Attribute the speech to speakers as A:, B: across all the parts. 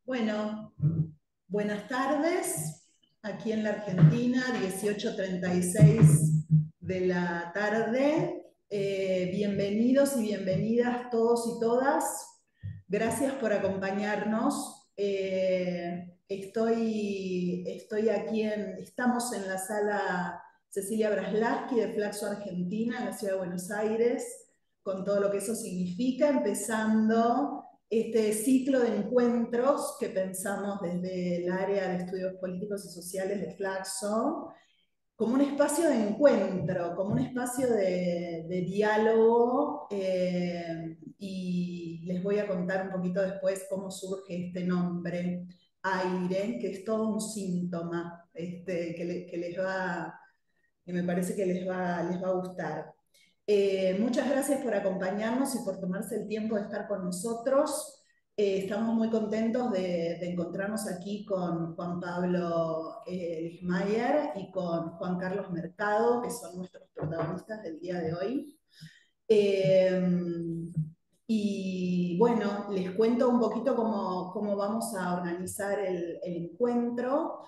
A: Bueno, buenas tardes. Aquí en la Argentina, 18:36 de la tarde. Bienvenidos y bienvenidas todos y todas. Gracias por acompañarnos. Estamos en la sala Cecilia Braslaski de Flaxo Argentina, en la ciudad de Buenos Aires, con todo lo que eso significa, empezando este ciclo de encuentros que pensamos desde el área de estudios políticos y sociales de Flaxo, como un espacio de encuentro, como un espacio de diálogo, y les voy a contar un poquito después cómo surge este nombre, aire, que es todo un síntoma que me parece que les va a gustar. Muchas gracias por acompañarnos y por tomarse el tiempo de estar con nosotros. Estamos muy contentos de encontrarnos aquí con Juan Pablo Lichmayer y con Juan Carlos Mercado, que son nuestros protagonistas del día de hoy. Eh, y bueno, les cuento un poquito cómo vamos a organizar el encuentro.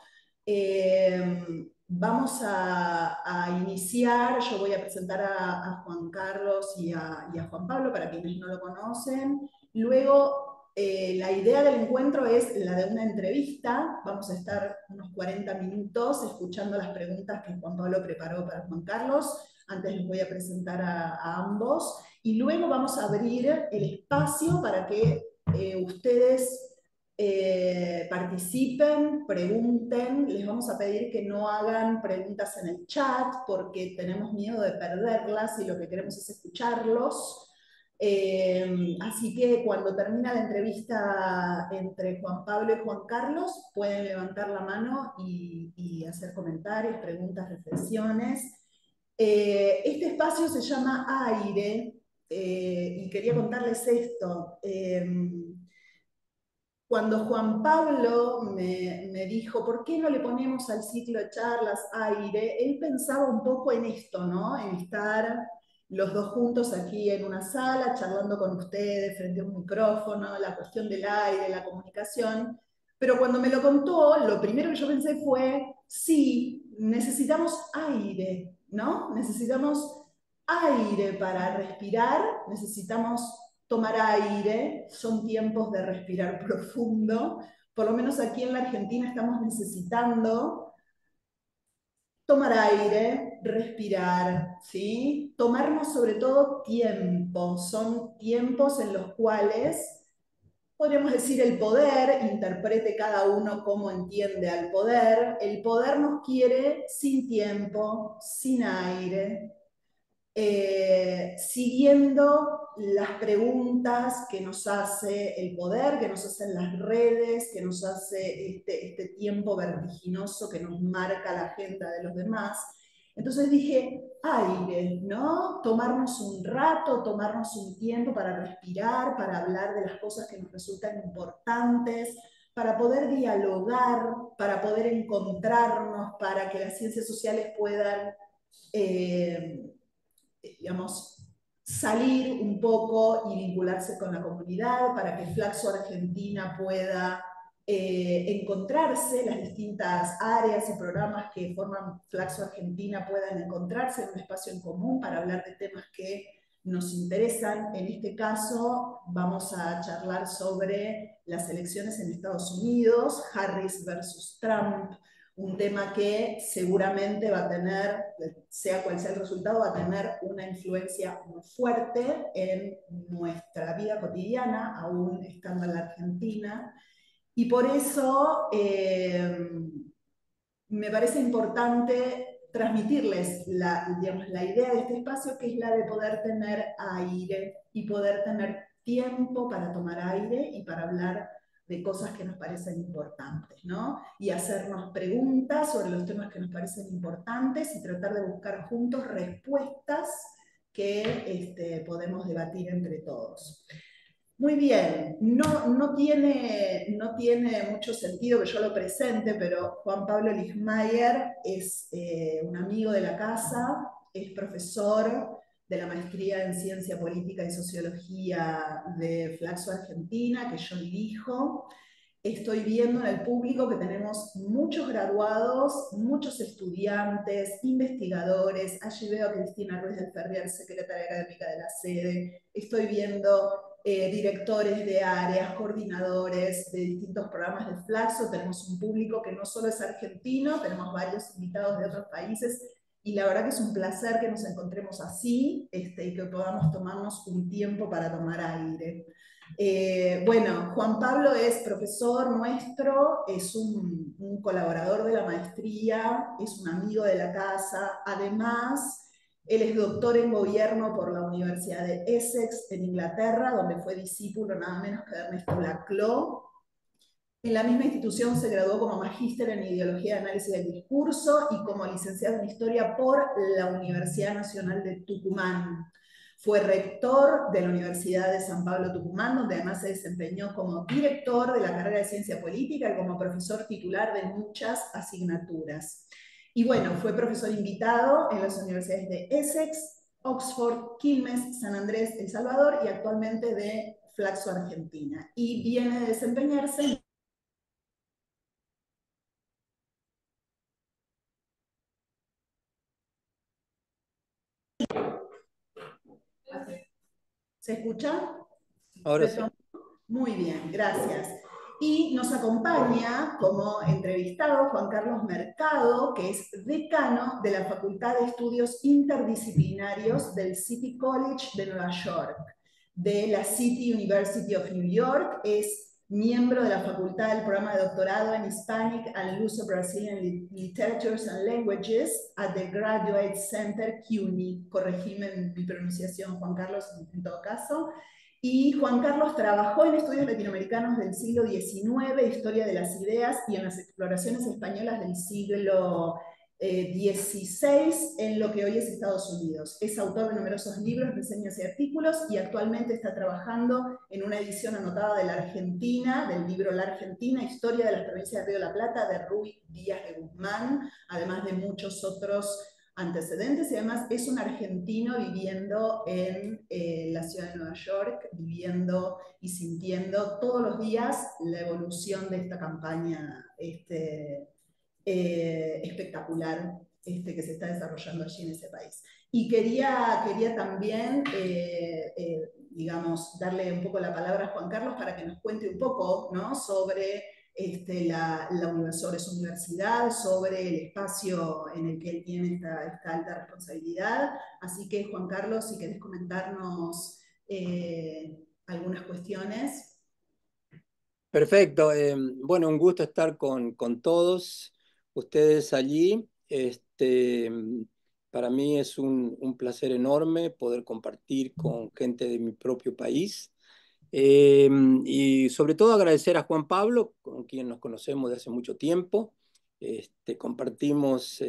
A: Vamos a iniciar, yo voy a presentar a Juan Carlos y a Juan Pablo para quienes no lo conocen. Luego, la idea del encuentro es la de una entrevista. Vamos a estar unos 40 minutos escuchando las preguntas que Juan Pablo preparó para Juan Carlos. Antes les voy a presentar a ambos. Y luego vamos a abrir el espacio para que ustedes participen, pregunten. Les vamos a pedir que no hagan preguntas en el chat porque tenemos miedo de perderlas y lo que queremos es escucharlos. Así que cuando termina la entrevista entre Juan Pablo y Juan Carlos, pueden levantar la mano y hacer comentarios, preguntas, reflexiones. Este espacio se llama Aire, y quería contarles esto. Cuando Juan Pablo me dijo, ¿por qué no le ponemos al ciclo de charlas aire? Él pensaba un poco en esto, ¿no? En estar los dos juntos aquí en una sala, charlando con ustedes frente a un micrófono, la cuestión del aire, la comunicación. Pero cuando me lo contó, lo primero que yo pensé fue, sí, necesitamos aire, ¿no? Necesitamos aire para respirar, necesitamos tomar aire, son tiempos de respirar profundo. Por lo menos aquí en la Argentina estamos necesitando tomar aire, respirar, ¿sí? Tomarnos sobre todo tiempo. Son tiempos en los cuales podríamos decir el poder, interprete cada uno cómo entiende al poder. El poder nos quiere sin tiempo, sin aire, siguiendo las preguntas que nos hace el poder, que nos hacen las redes, que nos hace este tiempo vertiginoso que nos marca la agenda de los demás. Entonces dije, aire, ¿no? Tomarnos un rato, tomarnos un tiempo para respirar, para hablar de las cosas que nos resultan importantes, para poder dialogar, para poder encontrarnos, para que las ciencias sociales puedan eh, digamos, salir un poco y vincularse con la comunidad para que Flaxo Argentina pueda encontrarse, las distintas áreas y programas que forman Flaxo Argentina puedan encontrarse en un espacio en común para hablar de temas que nos interesan. En este caso vamos a charlar sobre las elecciones en Estados Unidos, Harris versus Trump, un tema que seguramente va a tener, sea cual sea el resultado, va a tener una influencia muy fuerte en nuestra vida cotidiana, aún estando en la Argentina. Y por eso me parece importante transmitirles digamos, la idea de este espacio, que es la de poder tener aire y poder tener tiempo para tomar aire y para hablar de cosas que nos parecen importantes, ¿no? Y hacernos preguntas sobre los temas que nos parecen importantes y tratar de buscar juntos respuestas que podemos debatir entre todos. Muy bien, no tiene mucho sentido que yo lo presente, pero Juan Pablo Lichmayer es un amigo de la casa, es profesor de la maestría en Ciencia Política y Sociología de Flaxo Argentina, que yo dirijo. Estoy viendo en el público que tenemos muchos graduados, muchos estudiantes, investigadores. Allí veo a Cristina Ruiz del Ferrier, secretaria académica de la sede. Estoy viendo directores de áreas, coordinadores de distintos programas de Flaxo. Tenemos un público que no solo es argentino, tenemos varios invitados de otros países. Y la verdad que es un placer que nos encontremos así y que podamos tomarnos un tiempo para tomar aire. Bueno, Juan Pablo es profesor nuestro, es un colaborador de la maestría, es un amigo de la casa. Además, él es doctor en gobierno por la Universidad de Essex en Inglaterra, donde fue discípulo nada menos que de Ernesto Laclau. En la misma institución se graduó como magíster en Ideología de Análisis del Discurso y como licenciado en Historia por la Universidad Nacional de Tucumán. Fue rector de la Universidad de San Pablo Tucumán, donde además se desempeñó como director de la carrera de Ciencia Política y como profesor titular de muchas asignaturas. Y bueno, fue profesor invitado en las universidades de Essex, Oxford, Quilmes, San Andrés, El Salvador y actualmente de Flaxo, Argentina. Y viene a desempeñarse. ¿Se escucha?
B: Ahora sí.
A: Retomo. Muy bien, gracias. Y nos acompaña como entrevistado Juan Carlos Mercado, que es decano de la Facultad de Estudios Interdisciplinarios del City College de Nueva York, de la City University of New York. Es miembro de la facultad del programa de doctorado en Hispanic and Luso-Brazilian Literatures and Languages at the Graduate Center CUNY. Corregime mi pronunciación, Juan Carlos, en todo caso. Y Juan Carlos trabajó en estudios latinoamericanos del siglo XIX, historia de las ideas, y en las exploraciones españolas del siglo XVI en lo que hoy es Estados Unidos. Es autor de numerosos libros, reseñas y artículos, y actualmente está trabajando en una edición anotada de la Argentina, del libro La Argentina, Historia de las provincias de Río de la Plata, de Ruy Díaz de Guzmán, además de muchos otros antecedentes, y además es un argentino viviendo en la ciudad de Nueva York, viviendo y sintiendo todos los días la evolución de esta campaña espectacular que se está desarrollando allí en ese país. Y quería también, digamos, darle un poco la palabra a Juan Carlos para que nos cuente un poco, ¿no?, sobre sobre su universidad, sobre el espacio en el que él tiene esta alta responsabilidad. Así que, Juan Carlos, si querés comentarnos algunas cuestiones.
B: Perfecto. Bueno, un gusto estar con todos ustedes allí. Para mí es un placer enorme poder compartir con gente de mi propio país. Y sobre todo agradecer a Juan Pablo, con quien nos conocemos de hace mucho tiempo. Compartimos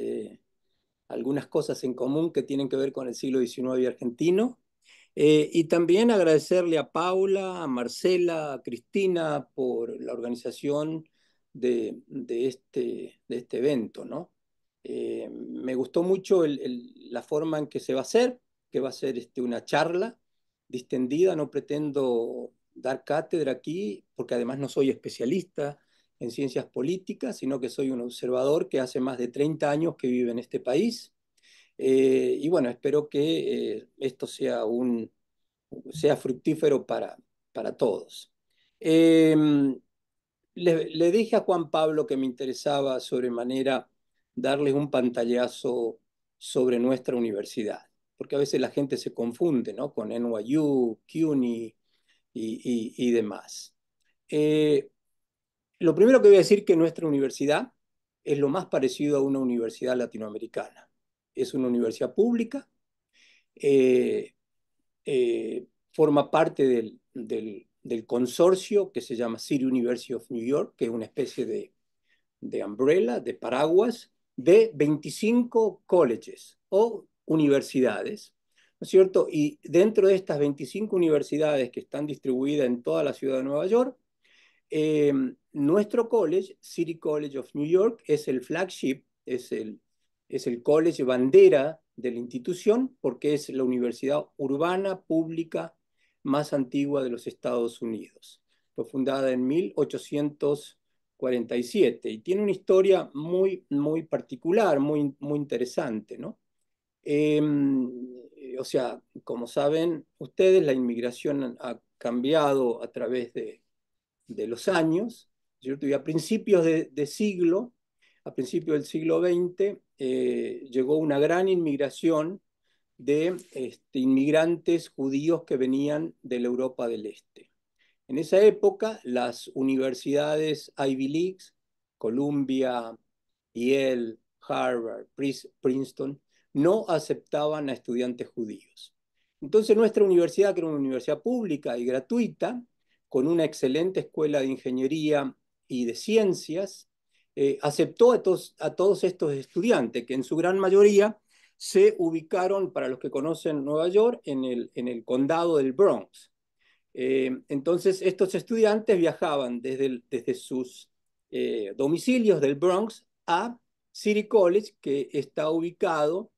B: algunas cosas en común que tienen que ver con el siglo XIX y argentino. Y también agradecerle a Paula, a Marcela, a Cristina por la organización de este evento, ¿no? Me gustó mucho la forma en que se va a hacer, que va a ser una charla distendida. No pretendo dar cátedra aquí, porque además no soy especialista en ciencias políticas, sino que soy un observador que hace más de 30 años que vive en este país. Y bueno, espero que esto sea fructífero para todos. Eh, le dije a Juan Pablo que me interesaba sobremanera darles un pantallazo sobre nuestra universidad, porque a veces la gente se confunde, ¿no?, con NYU, CUNY y demás. Lo primero que voy a decir es que nuestra universidad es lo más parecido a una universidad latinoamericana. Es una universidad pública, eh, forma parte del consorcio que se llama City University of New York, que es una especie de umbrella, de paraguas, de 25 colleges o universidades, ¿no es cierto? Y dentro de estas 25 universidades que están distribuidas en toda la ciudad de Nueva York, nuestro college, City College of New York, es el flagship, es el college bandera de la institución, porque es la universidad urbana pública más antigua de los Estados Unidos. fue fundada en 1847 y tiene una historia muy, muy particular, muy, muy interesante, ¿no? O sea, como saben ustedes, la inmigración ha cambiado a través de los años, ¿cierto? Y a principios del siglo XX, llegó una gran inmigración de inmigrantes judíos que venían de la Europa del Este. En esa época, las universidades Ivy Leagues, Columbia, Yale, Harvard, Princeton, no aceptaban a estudiantes judíos. Entonces nuestra universidad, que era una universidad pública y gratuita, con una excelente escuela de ingeniería y de ciencias, aceptó a todos estos estudiantes, que en su gran mayoría se ubicaron, para los que conocen Nueva York, en el condado del Bronx. Entonces, estos estudiantes viajaban desde sus domicilios del Bronx a City College, que está ubicado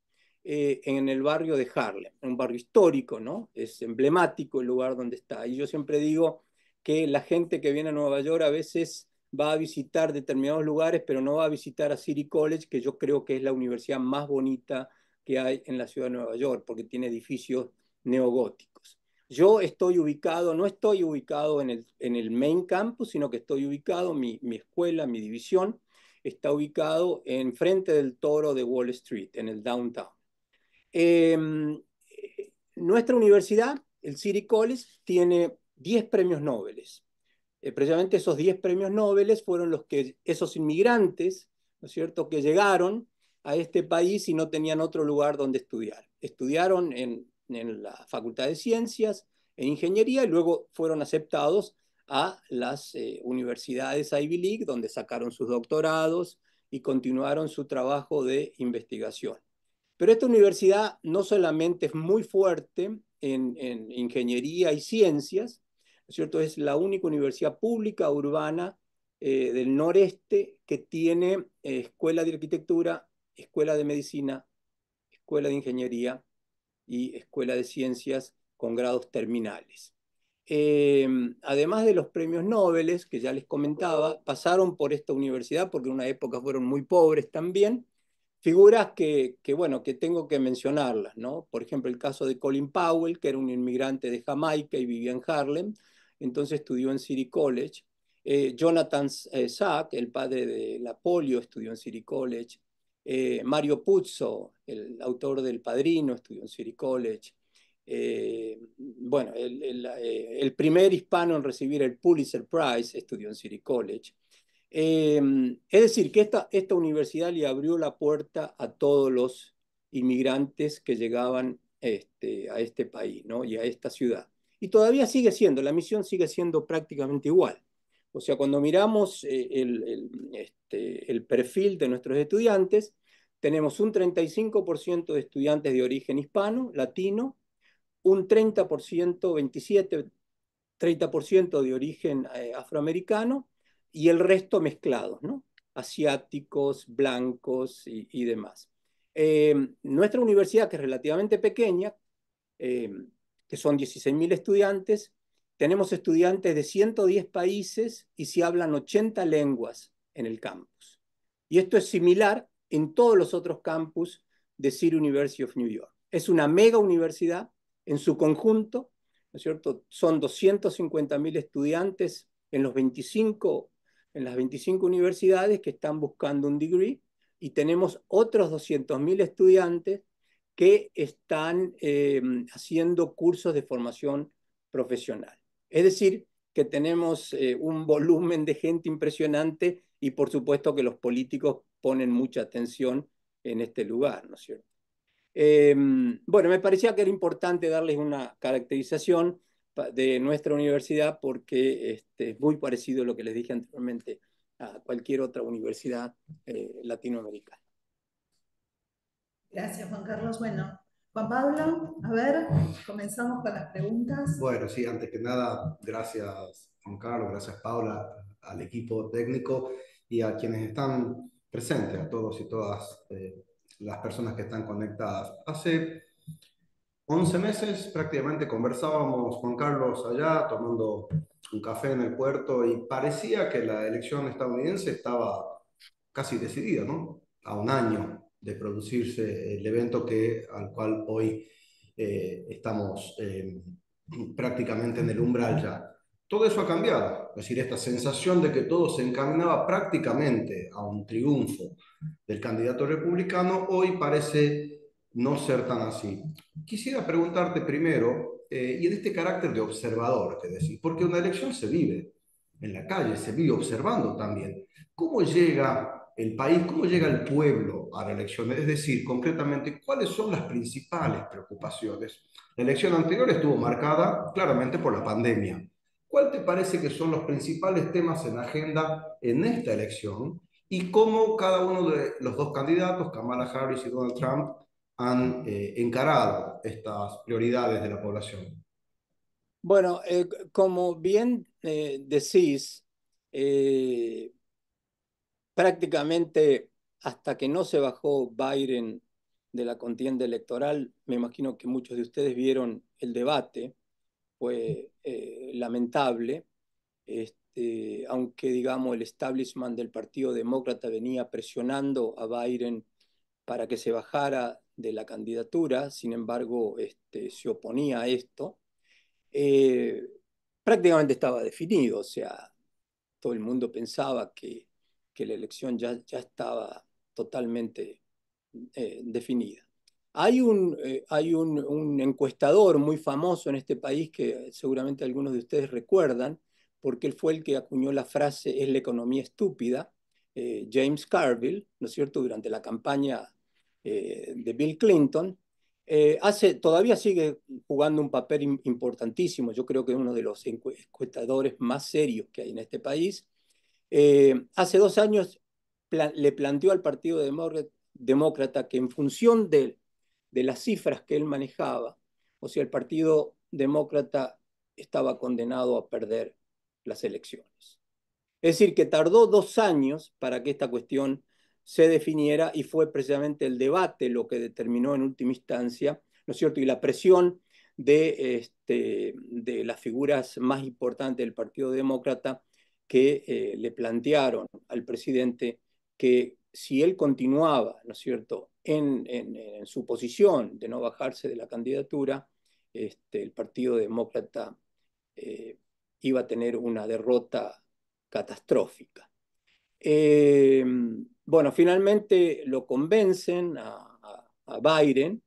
B: en el barrio de Harlem, un barrio histórico, ¿no? Es emblemático el lugar donde está. Y yo siempre digo que la gente que viene a Nueva York a veces va a visitar determinados lugares, pero no va a visitar a City College, que yo creo que es la universidad más bonita que hay en la ciudad de Nueva York, porque tiene edificios neogóticos. Yo estoy ubicado, no estoy ubicado en el main campus, sino que estoy ubicado, mi escuela, mi división, está ubicado enfrente del Toro de Wall Street, en el downtown. Eh, Nuestra universidad, el City College, tiene 10 premios Nobel. Precisamente esos 10 premios Nobel fueron los que esos inmigrantes, ¿no es cierto?, que llegaron a este país y no tenían otro lugar donde estudiar. Estudiaron en la Facultad de Ciencias, en Ingeniería, y luego fueron aceptados a las universidades Ivy League, donde sacaron sus doctorados y continuaron su trabajo de investigación. Pero esta universidad no solamente es muy fuerte en ingeniería y ciencias, ¿no es cierto? Es la única universidad pública urbana del noreste que tiene escuela de arquitectura, escuela de medicina, escuela de ingeniería y escuela de ciencias con grados terminales. Además de los premios Nobel, que ya les comentaba, pasaron por esta universidad porque en una época fueron muy pobres también, figuras bueno, que tengo que mencionarlas, ¿no? Por ejemplo, el caso de Colin Powell, que era un inmigrante de Jamaica y vivía en Harlem, entonces estudió en City College. Jonathan Sack, el padre de la polio, estudió en City College. Mario Puzo, el autor del Padrino, estudió en City College. Bueno, el primer hispano en recibir el Pulitzer Prize estudió en City College. Es decir, que esta universidad le abrió la puerta a todos los inmigrantes que llegaban a este país, ¿no? Y a esta ciudad. Y todavía sigue siendo, la misión sigue siendo prácticamente igual. O sea, cuando miramos el perfil de nuestros estudiantes, tenemos un 35% de estudiantes de origen hispano, latino, un 30%, 27, 30% de origen afroamericano y el resto mezclados, ¿no? Asiáticos, blancos y demás. Nuestra universidad, que es relativamente pequeña, eh, que son 16.000 estudiantes, tenemos estudiantes de 110 países y se hablan 80 lenguas en el campus. Y esto es similar en todos los otros campus de City University of New York. Es una mega universidad en su conjunto, ¿no es cierto? Son 250.000 estudiantes en las 25 universidades que están buscando un degree y tenemos otros 200.000 estudiantes que están haciendo cursos de formación profesional. Es decir, que tenemos un volumen de gente impresionante y por supuesto que los políticos ponen mucha atención en este lugar, ¿no es cierto? Bueno, me parecía que era importante darles una caracterización de nuestra universidad porque es muy parecido a lo que les dije anteriormente a cualquier otra universidad latinoamericana.
A: Gracias, Juan Carlos. Bueno, Juan Pablo, a ver, comenzamos con las preguntas.
C: Bueno, sí, antes que nada, gracias Juan Carlos, gracias Paula, al equipo técnico y a quienes están presentes, a todos y todas las personas que están conectadas. Hace 11 meses prácticamente conversábamos Juan Carlos allá tomando un café en el puerto y parecía que la elección estadounidense estaba casi decidida, ¿no? A un año de producirse el evento al cual hoy estamos prácticamente en el umbral ya. Todo eso ha cambiado, es decir, esta sensación de que todo se encaminaba prácticamente a un triunfo del candidato republicano, hoy parece no ser tan así. Quisiera preguntarte primero, y en este carácter de observador, que decís, porque una elección se vive en la calle, se vive observando también. ¿Cómo llega el país, cómo llega el pueblo a la elección? Es decir, concretamente, ¿cuáles son las principales preocupaciones? La elección anterior estuvo marcada claramente por la pandemia. ¿Cuál te parece que son los principales temas en agenda en esta elección y cómo cada uno de los dos candidatos, Kamala Harris y Donald Trump, han encarado estas prioridades de la población?
B: Bueno, como bien decís, eh, prácticamente hasta que no se bajó Biden de la contienda electoral, me imagino que muchos de ustedes vieron el debate, fue lamentable, aunque digamos el establishment del Partido Demócrata venía presionando a Biden para que se bajara de la candidatura, sin embargo, se oponía a esto. Eh, Prácticamente estaba definido, o sea, todo el mundo pensaba que la elección ya estaba totalmente definida. Hay un encuestador muy famoso en este país que seguramente algunos de ustedes recuerdan, porque él fue el que acuñó la frase "es la economía estúpida", James Carville, ¿no es cierto?, durante la campaña de Bill Clinton. Todavía sigue jugando un papel importantísimo, yo creo que es uno de los encuestadores más serios que hay en este país. Hace 2 años le planteó al Partido Demócrata que en función de las cifras que él manejaba, o sea, el Partido Demócrata estaba condenado a perder las elecciones. Es decir, que tardó 2 años para que esta cuestión se definiera y fue precisamente el debate lo que determinó en última instancia, ¿no es cierto? Y la presión de las figuras más importantes del Partido Demócrata que le plantearon al presidente que si él continuaba, ¿no es cierto?, en su posición de no bajarse de la candidatura, el Partido Demócrata eh, iba a tener una derrota catastrófica. Eh, bueno, finalmente lo convencen a Biden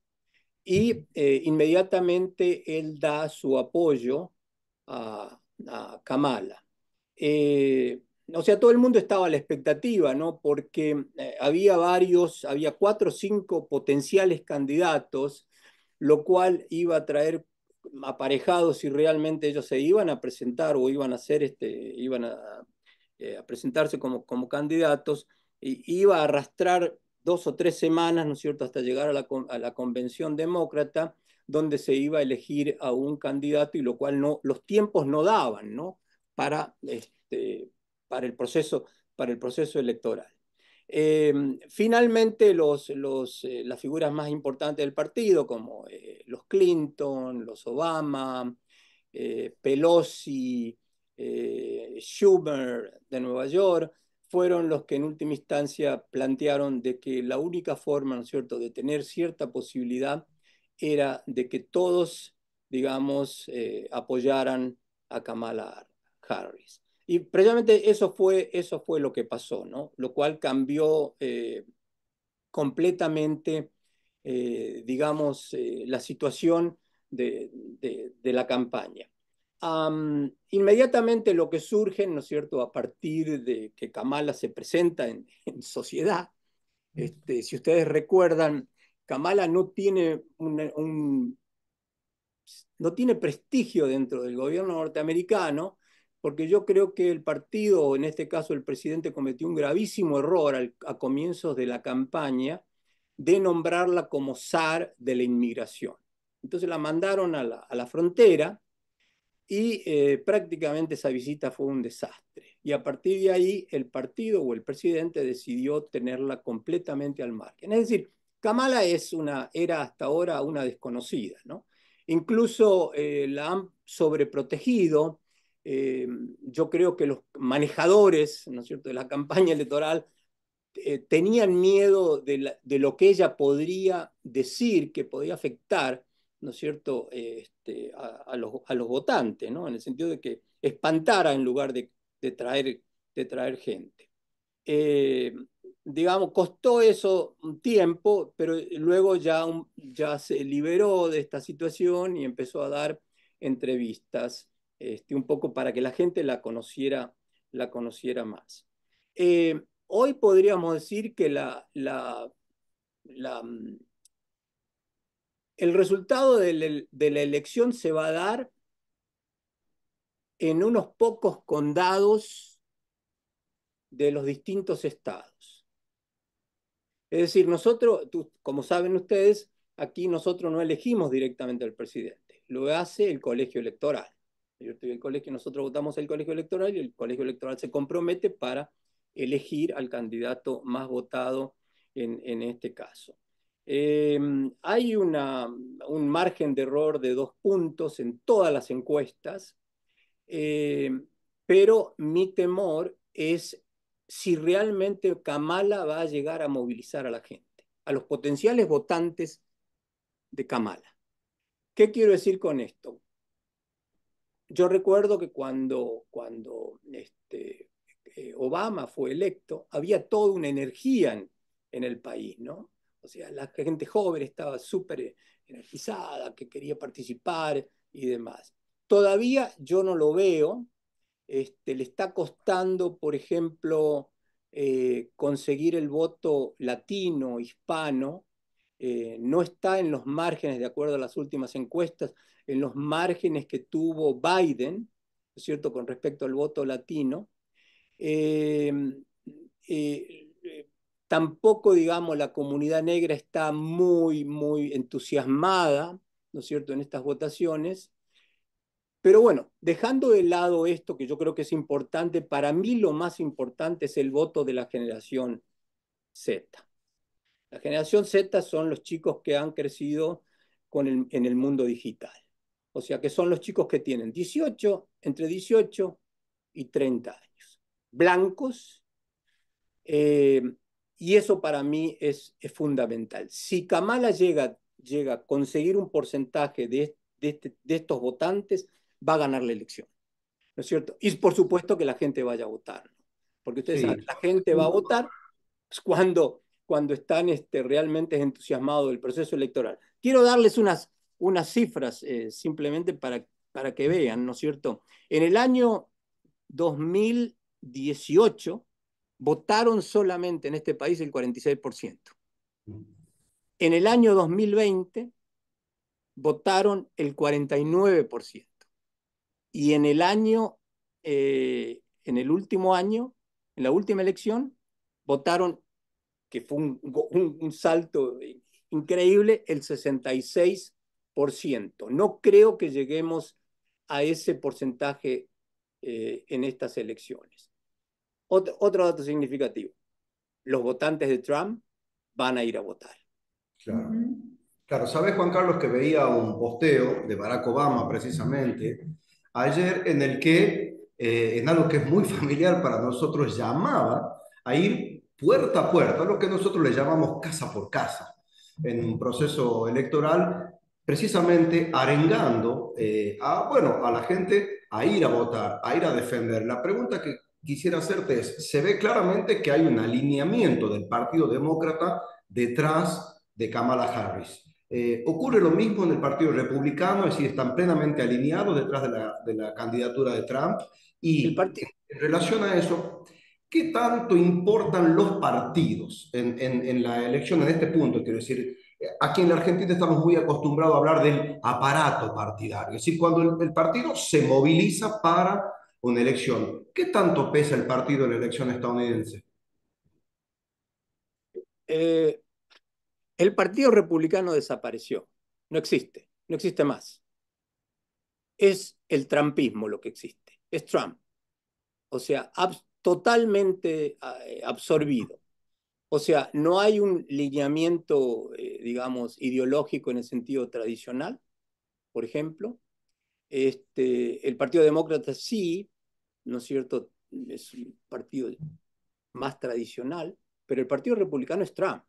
B: y inmediatamente él da su apoyo a Kamala. O sea, todo el mundo estaba a la expectativa, ¿no? Porque había 4 o 5 potenciales candidatos, lo cual iba a traer aparejado si realmente ellos se iban a presentar o iban a hacer iban a presentarse como candidatos, y iba a arrastrar 2 o 3 semanas, ¿no es cierto?, hasta llegar a la convención demócrata, donde se iba a elegir a un candidato, y lo cual los tiempos no daban, ¿no?, para, para el proceso electoral. Finalmente, las figuras más importantes del partido, como los Clinton, los Obama, Pelosi, Schumer de Nueva York, fueron los que en última instancia plantearon de que la única forma, ¿no es cierto?, de tener cierta posibilidad era de que todos, digamos, apoyaran a Kamala Harris. Y precisamente eso fue lo que pasó, ¿no? Lo cual cambió completamente, digamos, la situación de la campaña. Inmediatamente lo que surge, ¿no es cierto?, a partir de que Kamala se presenta en sociedad, si ustedes recuerdan, Kamala no tiene prestigio dentro del gobierno norteamericano, porque yo creo que el partido, o en este caso el presidente, cometió un gravísimo error a comienzos de la campaña de nombrarla como zar de la inmigración. Entonces la mandaron a la frontera y prácticamente esa visita fue un desastre. Y a partir de ahí el partido o el presidente decidió tenerla completamente al margen. Es decir, Kamala era hasta ahora una desconocida, ¿no? Incluso la han sobreprotegido, Yo creo que los manejadores, ¿no es cierto?, de la campaña electoral tenían miedo de lo que ella podría decir, que podía afectar, ¿no es cierto?, a los votantes, ¿no? En el sentido de que espantara en lugar de traer gente. Digamos, costó eso un tiempo, pero luego ya se liberó de esta situación y empezó a dar entrevistas, un poco para que la gente la conociera más. Hoy podríamos decir que el resultado de la elección se va a dar en unos pocos condados de los distintos estados. Es decir, nosotros, como saben ustedes, aquí nosotros no elegimos directamente al presidente, lo hace el colegio electoral. Nosotros votamos el colegio electoral y el colegio electoral se compromete para elegir al candidato más votado en este caso. Hay un margen de error de 2 puntos en todas las encuestas, pero mi temor es si realmente Kamala va a llegar a movilizar a la gente, a los potenciales votantes de Kamala. ¿Qué quiero decir con esto? Yo recuerdo que cuando Obama fue electo, había toda una energía en el país, ¿no? O sea, la gente joven estaba súper energizada, que quería participar y demás. Todavía yo no lo veo. Le está costando, por ejemplo, conseguir el voto latino, hispano. No está en los márgenes, de acuerdo a las últimas encuestas, en los márgenes que tuvo Biden, ¿no es cierto?, con respecto al voto latino. Eh, Tampoco, digamos, la comunidad negra está muy, muy entusiasmada, ¿no es cierto?, en estas votaciones. Pero bueno, dejando de lado esto que yo creo que es importante, para mí lo más importante es el voto de la generación Z. La generación Z son los chicos que han crecido en el mundo digital. O sea, que son los chicos que tienen entre 18 y 30 años. Blancos. Y eso para mí es fundamental. Si Kamala llega a conseguir un porcentaje de estos votantes, va a ganar la elección, ¿no es cierto? Y por supuesto que la gente vaya a votar, ¿no? Porque ustedes saben,
C: Sí.
B: la gente va a votar cuando están realmente entusiasmados del proceso electoral. Quiero darles unas cifras simplemente para que vean, ¿no es cierto? En el año 2018 votaron solamente en este país el 46%. En el año 2020 votaron el 49%. Y en el último año, en la última elección, votaron, que fue un salto increíble, el 66%. No creo que lleguemos a ese porcentaje en estas elecciones. Otro dato significativo: los votantes de Trump van a ir a votar.
C: Claro. Claro, sabes, Juan Carlos, que veía un posteo de Barack Obama precisamente ayer en el que, en algo que es muy familiar para nosotros, llamaba a ir puerta a puerta, lo que nosotros le llamamos casa por casa, en un proceso electoral, precisamente arengando a la gente a ir a votar, a ir a defender. La pregunta que quisiera hacerte es: se ve claramente que hay un alineamiento del Partido Demócrata detrás de Kamala Harris. Ocurre lo mismo en el Partido Republicano, es decir, están plenamente alineados detrás de la candidatura de Trump. Y en relación a eso, ¿qué tanto importan los partidos en la elección en este punto? Quiero decir, aquí en la Argentina estamos muy acostumbrados a hablar del aparato partidario, es decir, cuando el partido se moviliza para una elección. ¿Qué tanto pesa el partido en la elección estadounidense?
B: Eh, el Partido Republicano desapareció. No existe más. Es el trumpismo lo que existe. Es Trump. O sea, totalmente absorbido. O sea, no hay un lineamiento, digamos, ideológico en el sentido tradicional, por ejemplo. El Partido Demócrata sí, ¿no es cierto? Es un partido más tradicional, pero el Partido Republicano es Trump.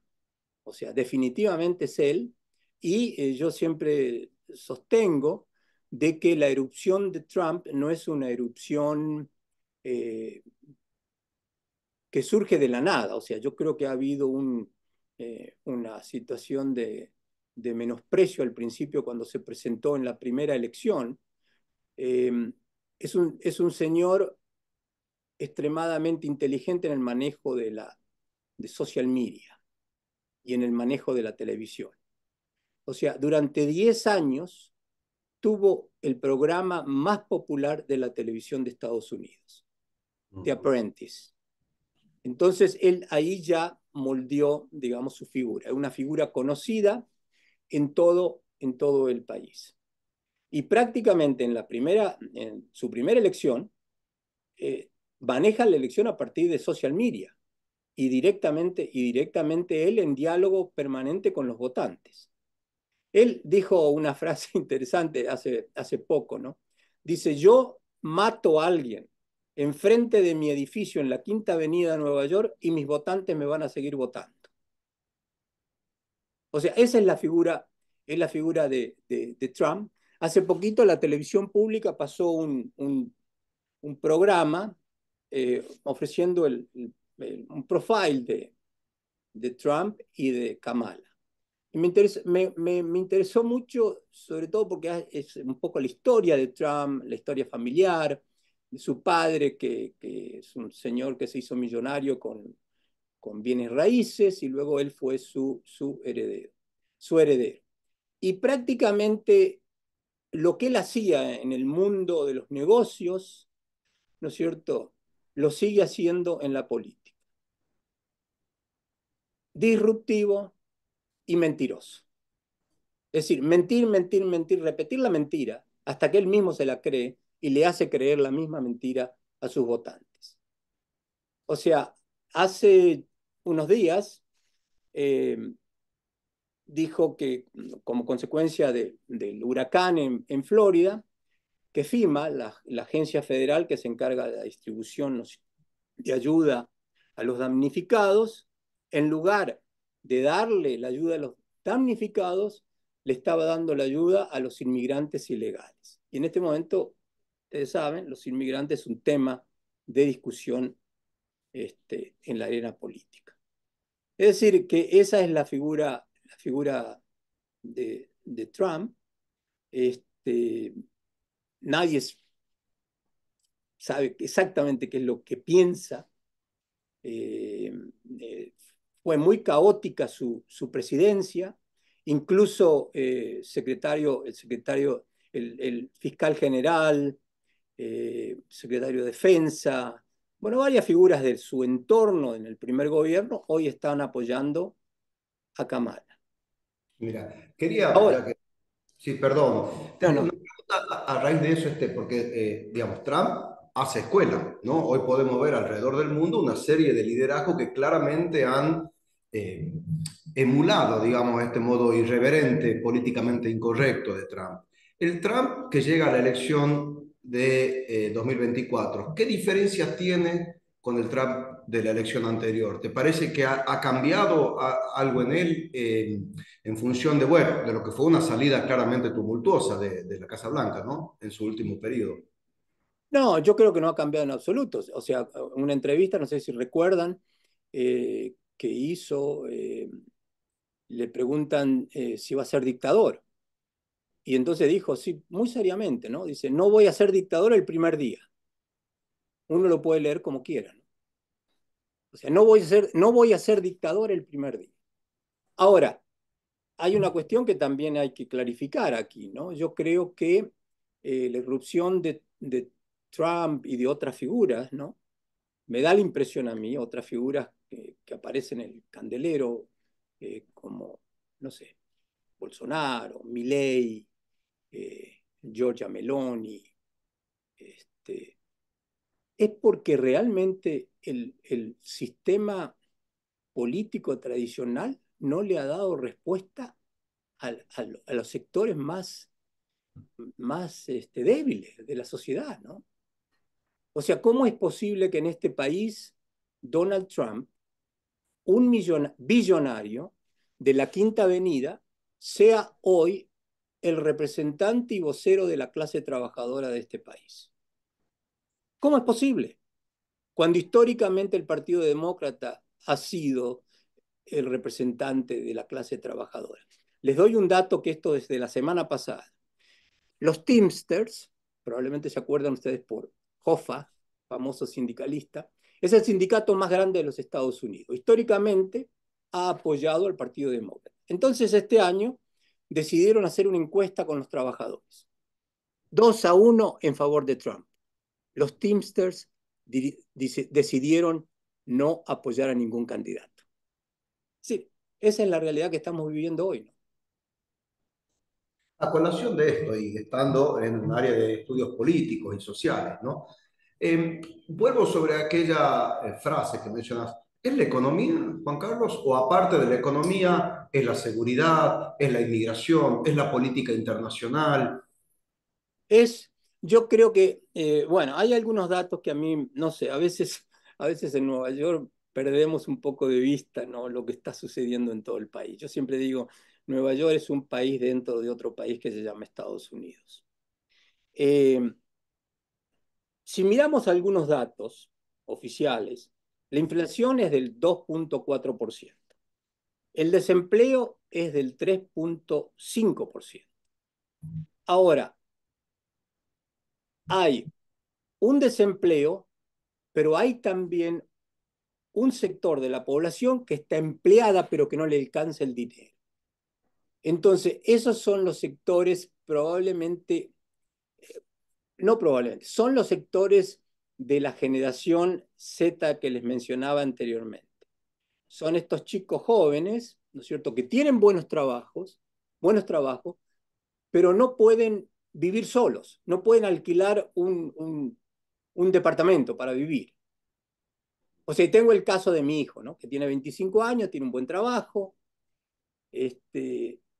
B: O sea, definitivamente es él. Y yo siempre sostengo de que la erupción de Trump no es una erupción eh, que surge de la nada. O sea, yo creo que ha habido una situación de menosprecio al principio cuando se presentó en la primera elección. Eh, es un señor extremadamente inteligente en el manejo de social media y en el manejo de la televisión. O sea, durante 10 años tuvo el programa más popular de la televisión de Estados Unidos, The Apprentice. Entonces, él ahí ya moldeó, digamos, su figura, una figura conocida en todo el país. Y prácticamente en su primera elección, maneja la elección a partir de social media y directamente él en diálogo permanente con los votantes. Él dijo una frase interesante hace poco, ¿no? Dice, yo mato a alguien enfrente de mi edificio en la Quinta Avenida de Nueva York y mis votantes me van a seguir votando. O sea, esa es la figura de Trump. Hace poquito la televisión pública pasó un programa ofreciendo un profile de Trump y de Kamala. Y me interesó mucho, sobre todo porque es un poco la historia de Trump, la historia familiar, de su padre, que es un señor que se hizo millonario con bienes raíces y luego él fue su heredero. Y prácticamente lo que él hacía en el mundo de los negocios, ¿no es cierto?, lo sigue haciendo en la política. Disruptivo y mentiroso. Es decir, mentir, mentir, mentir, repetir la mentira hasta que él mismo se la cree y le hace creer la misma mentira a sus votantes. O sea, hace unos días dijo que como consecuencia del huracán en Florida, que FEMA, la agencia federal que se encarga de la distribución de ayuda a los damnificados, en lugar de darle la ayuda a los damnificados, le estaba dando la ayuda a los inmigrantes ilegales. Y en este momento, ustedes saben, los inmigrantes es un tema de discusión en la arena política. Es decir, que esa es la figura de Trump. Nadie sabe exactamente qué es lo que piensa. Eh, eh, Fue muy caótica su presidencia, incluso el fiscal general, secretario de Defensa, bueno, varias figuras de su entorno en el primer gobierno hoy están apoyando a Kamala.
C: Mira, quería,
B: Ahora,
C: ya que, sí, perdón,
B: no,
C: tenía una
B: no,
C: pregunta a raíz de eso, porque, digamos, Trump hace escuela, ¿no? Hoy podemos ver alrededor del mundo una serie de liderazgos que claramente han eh, emulado, digamos, este modo irreverente, políticamente incorrecto de Trump. El Trump que llega a la elección de 2024, ¿qué diferencias tiene con el Trump de la elección anterior? ¿Te parece que ha cambiado algo en él en función de, bueno, de lo que fue una salida claramente tumultuosa de la Casa Blanca, ¿no? En su último periodo.
B: no, yo creo que no ha cambiado en absoluto. O sea, una entrevista, no sé si recuerdan, que hizo, le preguntan si va a ser dictador. Y entonces dijo, sí, muy seriamente, ¿no? Dice, no voy a ser dictador el primer día. Uno lo puede leer como quiera, ¿no? O sea, no voy a ser dictador el primer día. Ahora, hay una cuestión que también hay que clarificar aquí, ¿no? Yo creo que la irrupción de Trump y de otras figuras, ¿no? Me da la impresión a mí, otras figuras que aparecen en el candelero, como, no sé, Bolsonaro, Milei, Giorgia Meloni, este, es porque realmente el sistema político tradicional no le ha dado respuesta a los sectores más más débiles de la sociedad, ¿no? O sea, ¿cómo es posible que en este país Donald Trump, un billonario de la Quinta Avenida, sea hoy el representante y vocero de la clase trabajadora de este país? ¿Cómo es posible? Cuando históricamente el Partido Demócrata ha sido el representante de la clase trabajadora. Les doy un dato que esto es de la semana pasada. Los Teamsters, probablemente se acuerdan ustedes por Hoffa, famoso sindicalista, es el sindicato más grande de los Estados Unidos. Históricamente ha apoyado al Partido Demócrata. Entonces este año decidieron hacer una encuesta con los trabajadores. 2-1 en favor de Trump. Los Teamsters decidieron no apoyar a ningún candidato. Sí, esa es la realidad que estamos viviendo hoy, ¿no?
C: A colación de esto y estando en un área de estudios políticos y sociales, ¿no? Vuelvo sobre aquella frase que mencionas. ¿Es la economía, Juan Carlos? ¿O aparte de la economía, es la seguridad, es la inmigración, es la política internacional?
B: Yo creo que, bueno, hay algunos datos que a mí, no sé, a veces en Nueva York perdemos un poco de vista, ¿no? Lo que está sucediendo en todo el país. Yo siempre digo, Nueva York es un país dentro de otro país que se llama Estados Unidos. Eh, si miramos algunos datos oficiales, la inflación es del 2,4%. El desempleo es del 3,5%. Ahora, hay un desempleo, pero hay también un sector de la población que está empleada, pero que no le alcanza el dinero. Entonces, esos son los sectores probablemente, no probablemente, son los sectores de la generación Z que les mencionaba anteriormente. Son estos chicos jóvenes, ¿no es cierto?, que tienen buenos trabajos, pero no pueden vivir solos, no pueden alquilar un departamento para vivir. O sea, tengo el caso de mi hijo, ¿no? Que tiene 25 años, tiene un buen trabajo,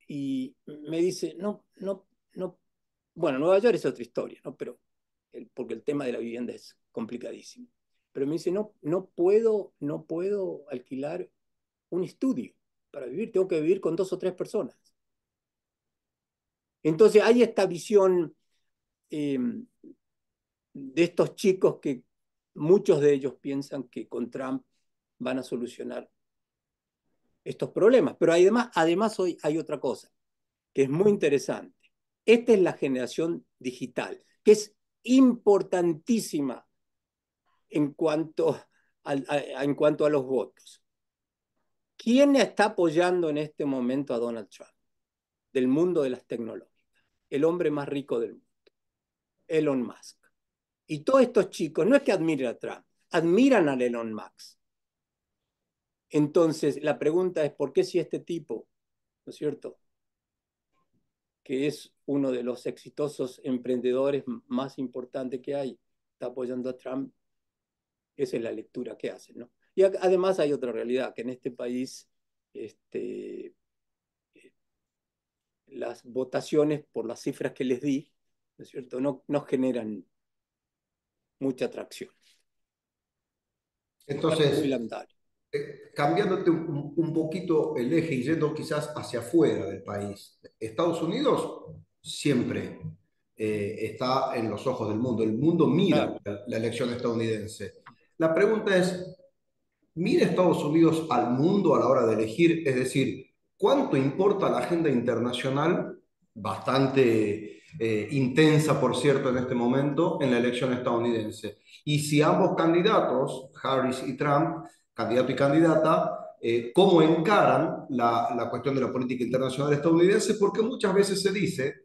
B: y me dice, no, no, no, bueno, Nueva York es otra historia, ¿no? Pero, porque el tema de la vivienda es complicadísimo. Pero me dice, no, no puedo alquilar un estudio para vivir, tengo que vivir con 2 o 3 personas. Entonces hay esta visión eh, de estos chicos que muchos de ellos piensan que con Trump van a solucionar estos problemas. Pero además hoy hay otra cosa que es muy interesante. Esta es la generación digital, que es importantísima en cuanto en cuanto a los votos. ¿Quién está apoyando en este momento a Donald Trump? Del mundo de las tecnológicas. El hombre más rico del mundo, Elon Musk. Y todos estos chicos, no es que admiren a Trump, admiran a Elon Musk. Entonces, la pregunta es, ¿por qué si este tipo, ¿no es cierto?, que es uno de los exitosos emprendedores más importantes que hay, está apoyando a Trump? Esa es la lectura que hacen, ¿no? Y además hay otra realidad, que en este país las votaciones, por las cifras que les di, ¿no es cierto?, no generan mucha atracción. Muy
C: Entonces,
B: lamentable.
C: cambiándote un poquito el eje y yendo quizás hacia afuera del país, Estados Unidos siempre está en los ojos del mundo. El mundo mira
B: Claro.
C: la elección estadounidense. La pregunta es, ¿mira Estados Unidos al mundo a la hora de elegir? Es decir, ¿cuánto importa la agenda internacional, bastante intensa, por cierto, en este momento, en la elección estadounidense? Y si ambos candidatos, Harris y Trump, candidato y candidata, cómo encaran la cuestión de la política internacional estadounidense, porque muchas veces se dice,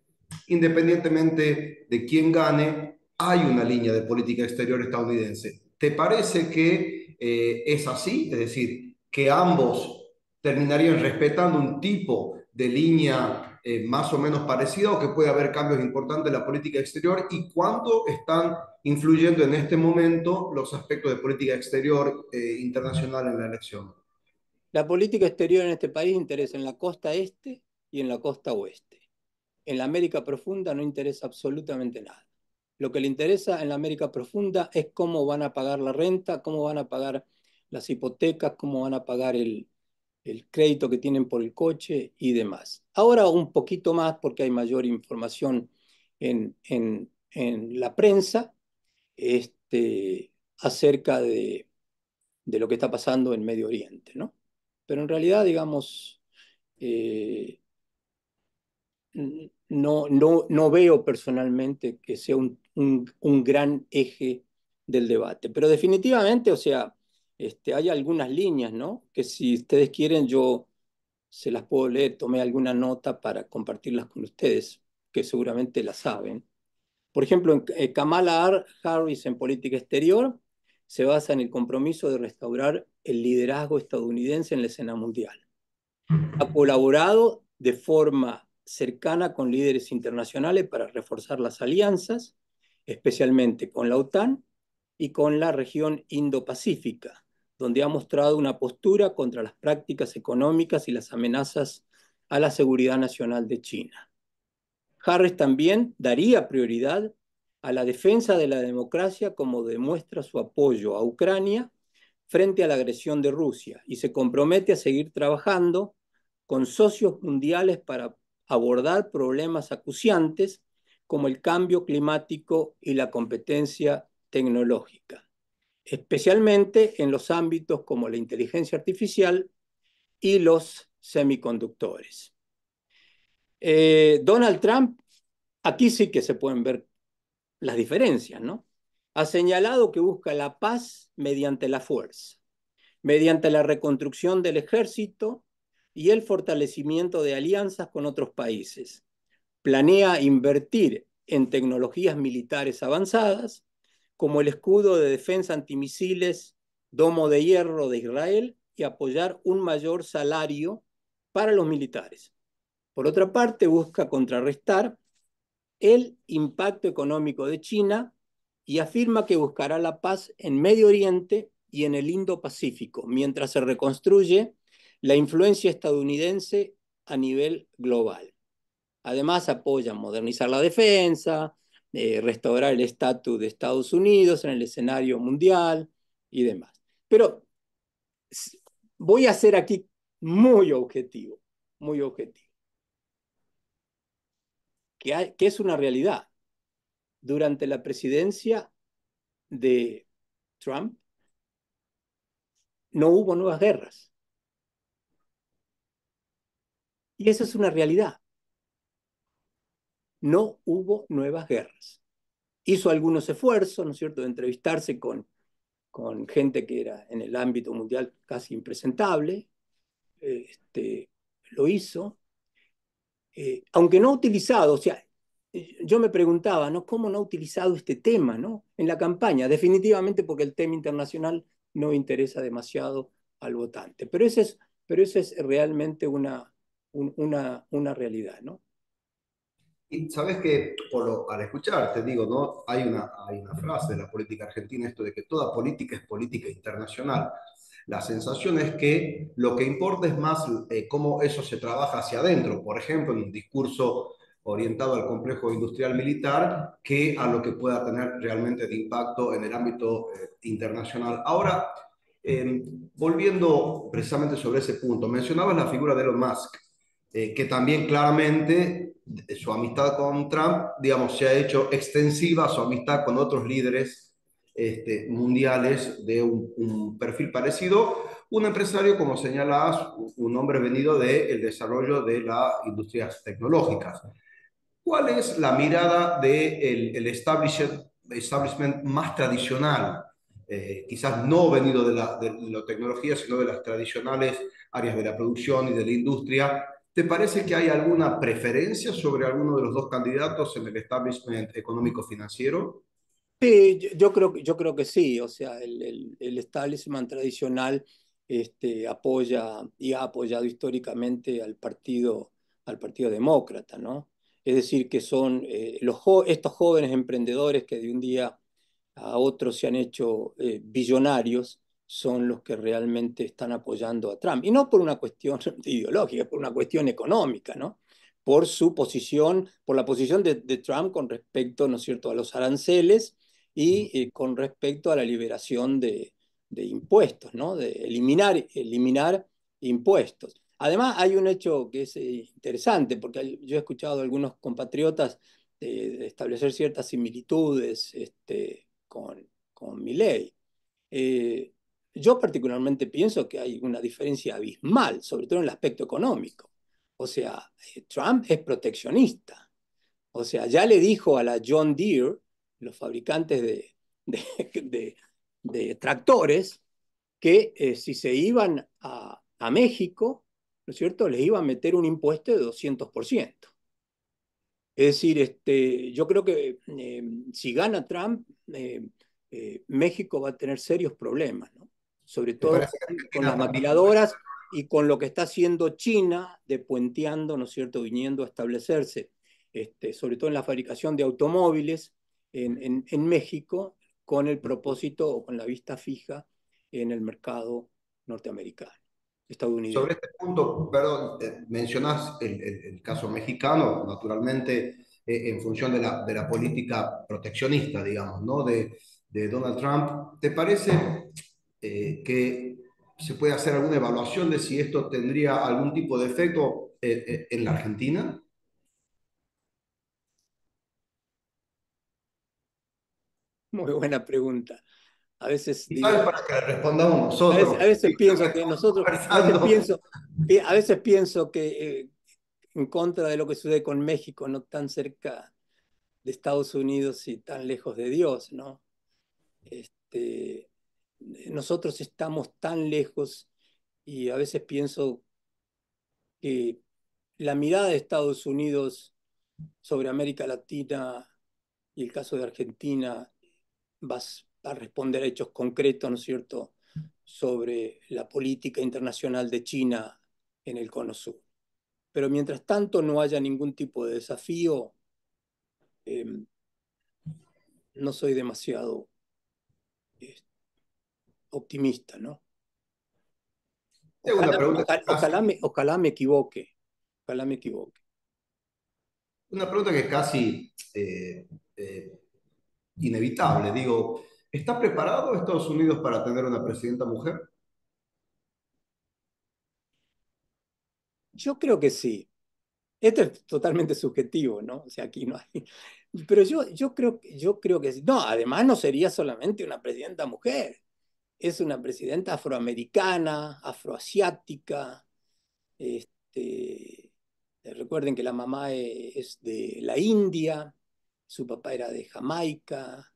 C: independientemente de quién gane, hay una línea de política exterior estadounidense. ¿Te parece que es así? Es decir, que ambos terminarían respetando un tipo de línea más o menos parecida, o que puede haber cambios importantes en la política exterior, y cuánto están influyendo en este momento los aspectos de política exterior internacional en la elección.
B: La política exterior en este país interesa en la costa este y en la costa oeste. en la América profunda no interesa absolutamente nada. Lo que le interesa en la América profunda es cómo van a pagar la renta, cómo van a pagar las hipotecas, cómo van a pagar el crédito que tienen por el coche y demás. Ahora un poquito más porque hay mayor información en la prensa acerca de lo que está pasando en Medio Oriente, ¿no? Pero en realidad, digamos, eh, no veo personalmente que sea un gran eje del debate. Pero definitivamente, o sea, hay algunas líneas, ¿no? Que si ustedes quieren, yo se las puedo leer, tomé alguna nota para compartirlas con ustedes, que seguramente la saben. Por ejemplo, Kamala Harris en política exterior se basa en el compromiso de restaurar el liderazgo estadounidense en la escena mundial. Ha colaborado de forma cercana con líderes internacionales para reforzar las alianzas, especialmente con la OTAN y con la región Indo-Pacífica, donde ha mostrado una postura contra las prácticas económicas y las amenazas a la seguridad nacional de China. Harris también daría prioridad a la defensa de la democracia como demuestra su apoyo a Ucrania frente a la agresión de Rusia y se compromete a seguir trabajando con socios mundiales para abordar problemas acuciantes como el cambio climático y la competencia tecnológica, especialmente en los ámbitos como la inteligencia artificial y los semiconductores. Donald Trump, aquí sí que se pueden ver las diferencias, ¿no? Ha señalado que busca la paz mediante la fuerza, mediante la reconstrucción del ejército y el fortalecimiento de alianzas con otros países. Planea invertir en tecnologías militares avanzadas, como el escudo de defensa antimisiles Domo de Hierro de Israel, y apoyar un mayor salario para los militares. Por otra parte, busca contrarrestar el impacto económico de China y afirma que buscará la paz en Medio Oriente y en el Indo-Pacífico, mientras se reconstruye la influencia estadounidense a nivel global. Además, apoya modernizar la defensa, restaurar el estatus de Estados Unidos en el escenario mundial y demás. Pero voy a ser aquí muy objetivo, que es una realidad. Durante la presidencia de Trump no hubo nuevas guerras. Y eso es una realidad. No hubo nuevas guerras. Hizo algunos esfuerzos, ¿no es cierto?, de entrevistarse con gente que era en el ámbito mundial casi impresentable. Lo hizo. Aunque no ha utilizado, o sea, yo me preguntaba, ¿no? ¿Cómo no ha utilizado este tema, ¿no? En la campaña? Definitivamente porque el tema internacional no interesa demasiado al votante. Pero esa es realmente una realidad, ¿no?
C: Y sabes que al escuchar, te digo, ¿no? Hay una frase de la política argentina, esto de que toda política es política internacional. La sensación es que lo que importa es más cómo eso se trabaja hacia adentro, por ejemplo, en un discurso orientado al complejo industrial militar, que a lo que pueda tener realmente de impacto en el ámbito internacional. Ahora, volviendo precisamente sobre ese punto, mencionabas la figura de Elon Musk, que también claramente su amistad con Trump, digamos, se ha hecho extensiva a su amistad con otros líderes mundiales de un perfil parecido. Un empresario, como señalabas, un hombre venido del desarrollo de las industrias tecnológicas. ¿Cuál es la mirada del establishment más tradicional? Quizás no venido de la tecnología, sino de las tradicionales áreas de la producción y de la industria. ¿Te parece que hay alguna preferencia sobre alguno de los dos candidatos en el establishment económico-financiero?
B: Sí, yo creo que sí, o sea, el establishment tradicional apoya y ha apoyado históricamente al partido demócrata, ¿no? Es decir, que son estos jóvenes emprendedores que de un día a otro se han hecho billonarios, son los que realmente están apoyando a Trump. Y no por una cuestión ideológica, por una cuestión económica, ¿no? por su posición, por la posición de Trump con respecto, ¿no es cierto?, a los aranceles y con respecto a la liberación de impuestos, ¿no?, de eliminar impuestos. Además, hay un hecho que es interesante, porque yo he escuchado a algunos compatriotas de establecer ciertas similitudes con Milei. Eh, yo particularmente pienso que hay una diferencia abismal, sobre todo en el aspecto económico. O sea, Trump es proteccionista. O sea, ya le dijo a la John Deere, los fabricantes de, de- de tractores, que si se iban a México, ¿no es cierto?, les iba a meter un impuesto de 200%. Es decir, yo creo que si gana Trump, México va a tener serios problemas, ¿no? Sobre
C: ¿Te
B: todo
C: parece que
B: con
C: Argentina
B: las
C: también?
B: maquiladoras y con lo que está haciendo China de puenteando, ¿no es cierto?, viniendo a establecerse, sobre todo en la fabricación de automóviles en México, con el propósito o con la vista fija en el mercado norteamericano,
C: Sobre
B: estadounidense.
C: este punto, perdón, mencionás el caso mexicano, naturalmente, en función de la política proteccionista, digamos, ¿no? De Donald Trump. ¿Te parece que se puede hacer alguna evaluación de si esto tendría algún tipo de efecto en la Argentina?
B: Muy buena pregunta. A veces
C: Y sabes
B: digo,
C: para que le respondamos
B: A veces, a
C: nosotros.
B: veces
C: Sí,
B: pienso que nosotros,
C: conversando.
B: a veces pienso que en contra de lo que sucede con México, no tan cerca de Estados Unidos y tan lejos de Dios, ¿no? Este, nosotros estamos tan lejos y a veces pienso que la mirada de Estados Unidos sobre América Latina y el caso de Argentina va a responder a hechos concretos, ¿no es cierto?, sobre la política internacional de China en el Cono Sur. Pero mientras tanto no haya ningún tipo de desafío, eh, no soy demasiado eh, optimista, ¿no?
C: Tengo una pregunta que es casi,
B: Ojalá me equivoque, ojalá me equivoque.
C: una pregunta que es casi inevitable. Digo, ¿está preparado Estados Unidos para tener una presidenta mujer?
B: Yo creo que sí. Esto es totalmente subjetivo, ¿no? O sea, aquí no hay. Pero yo creo que sí. No, además no sería solamente una presidenta mujer. Es una presidenta afroamericana, afroasiática. Este, recuerden que la mamá es de la India, su papá era de Jamaica.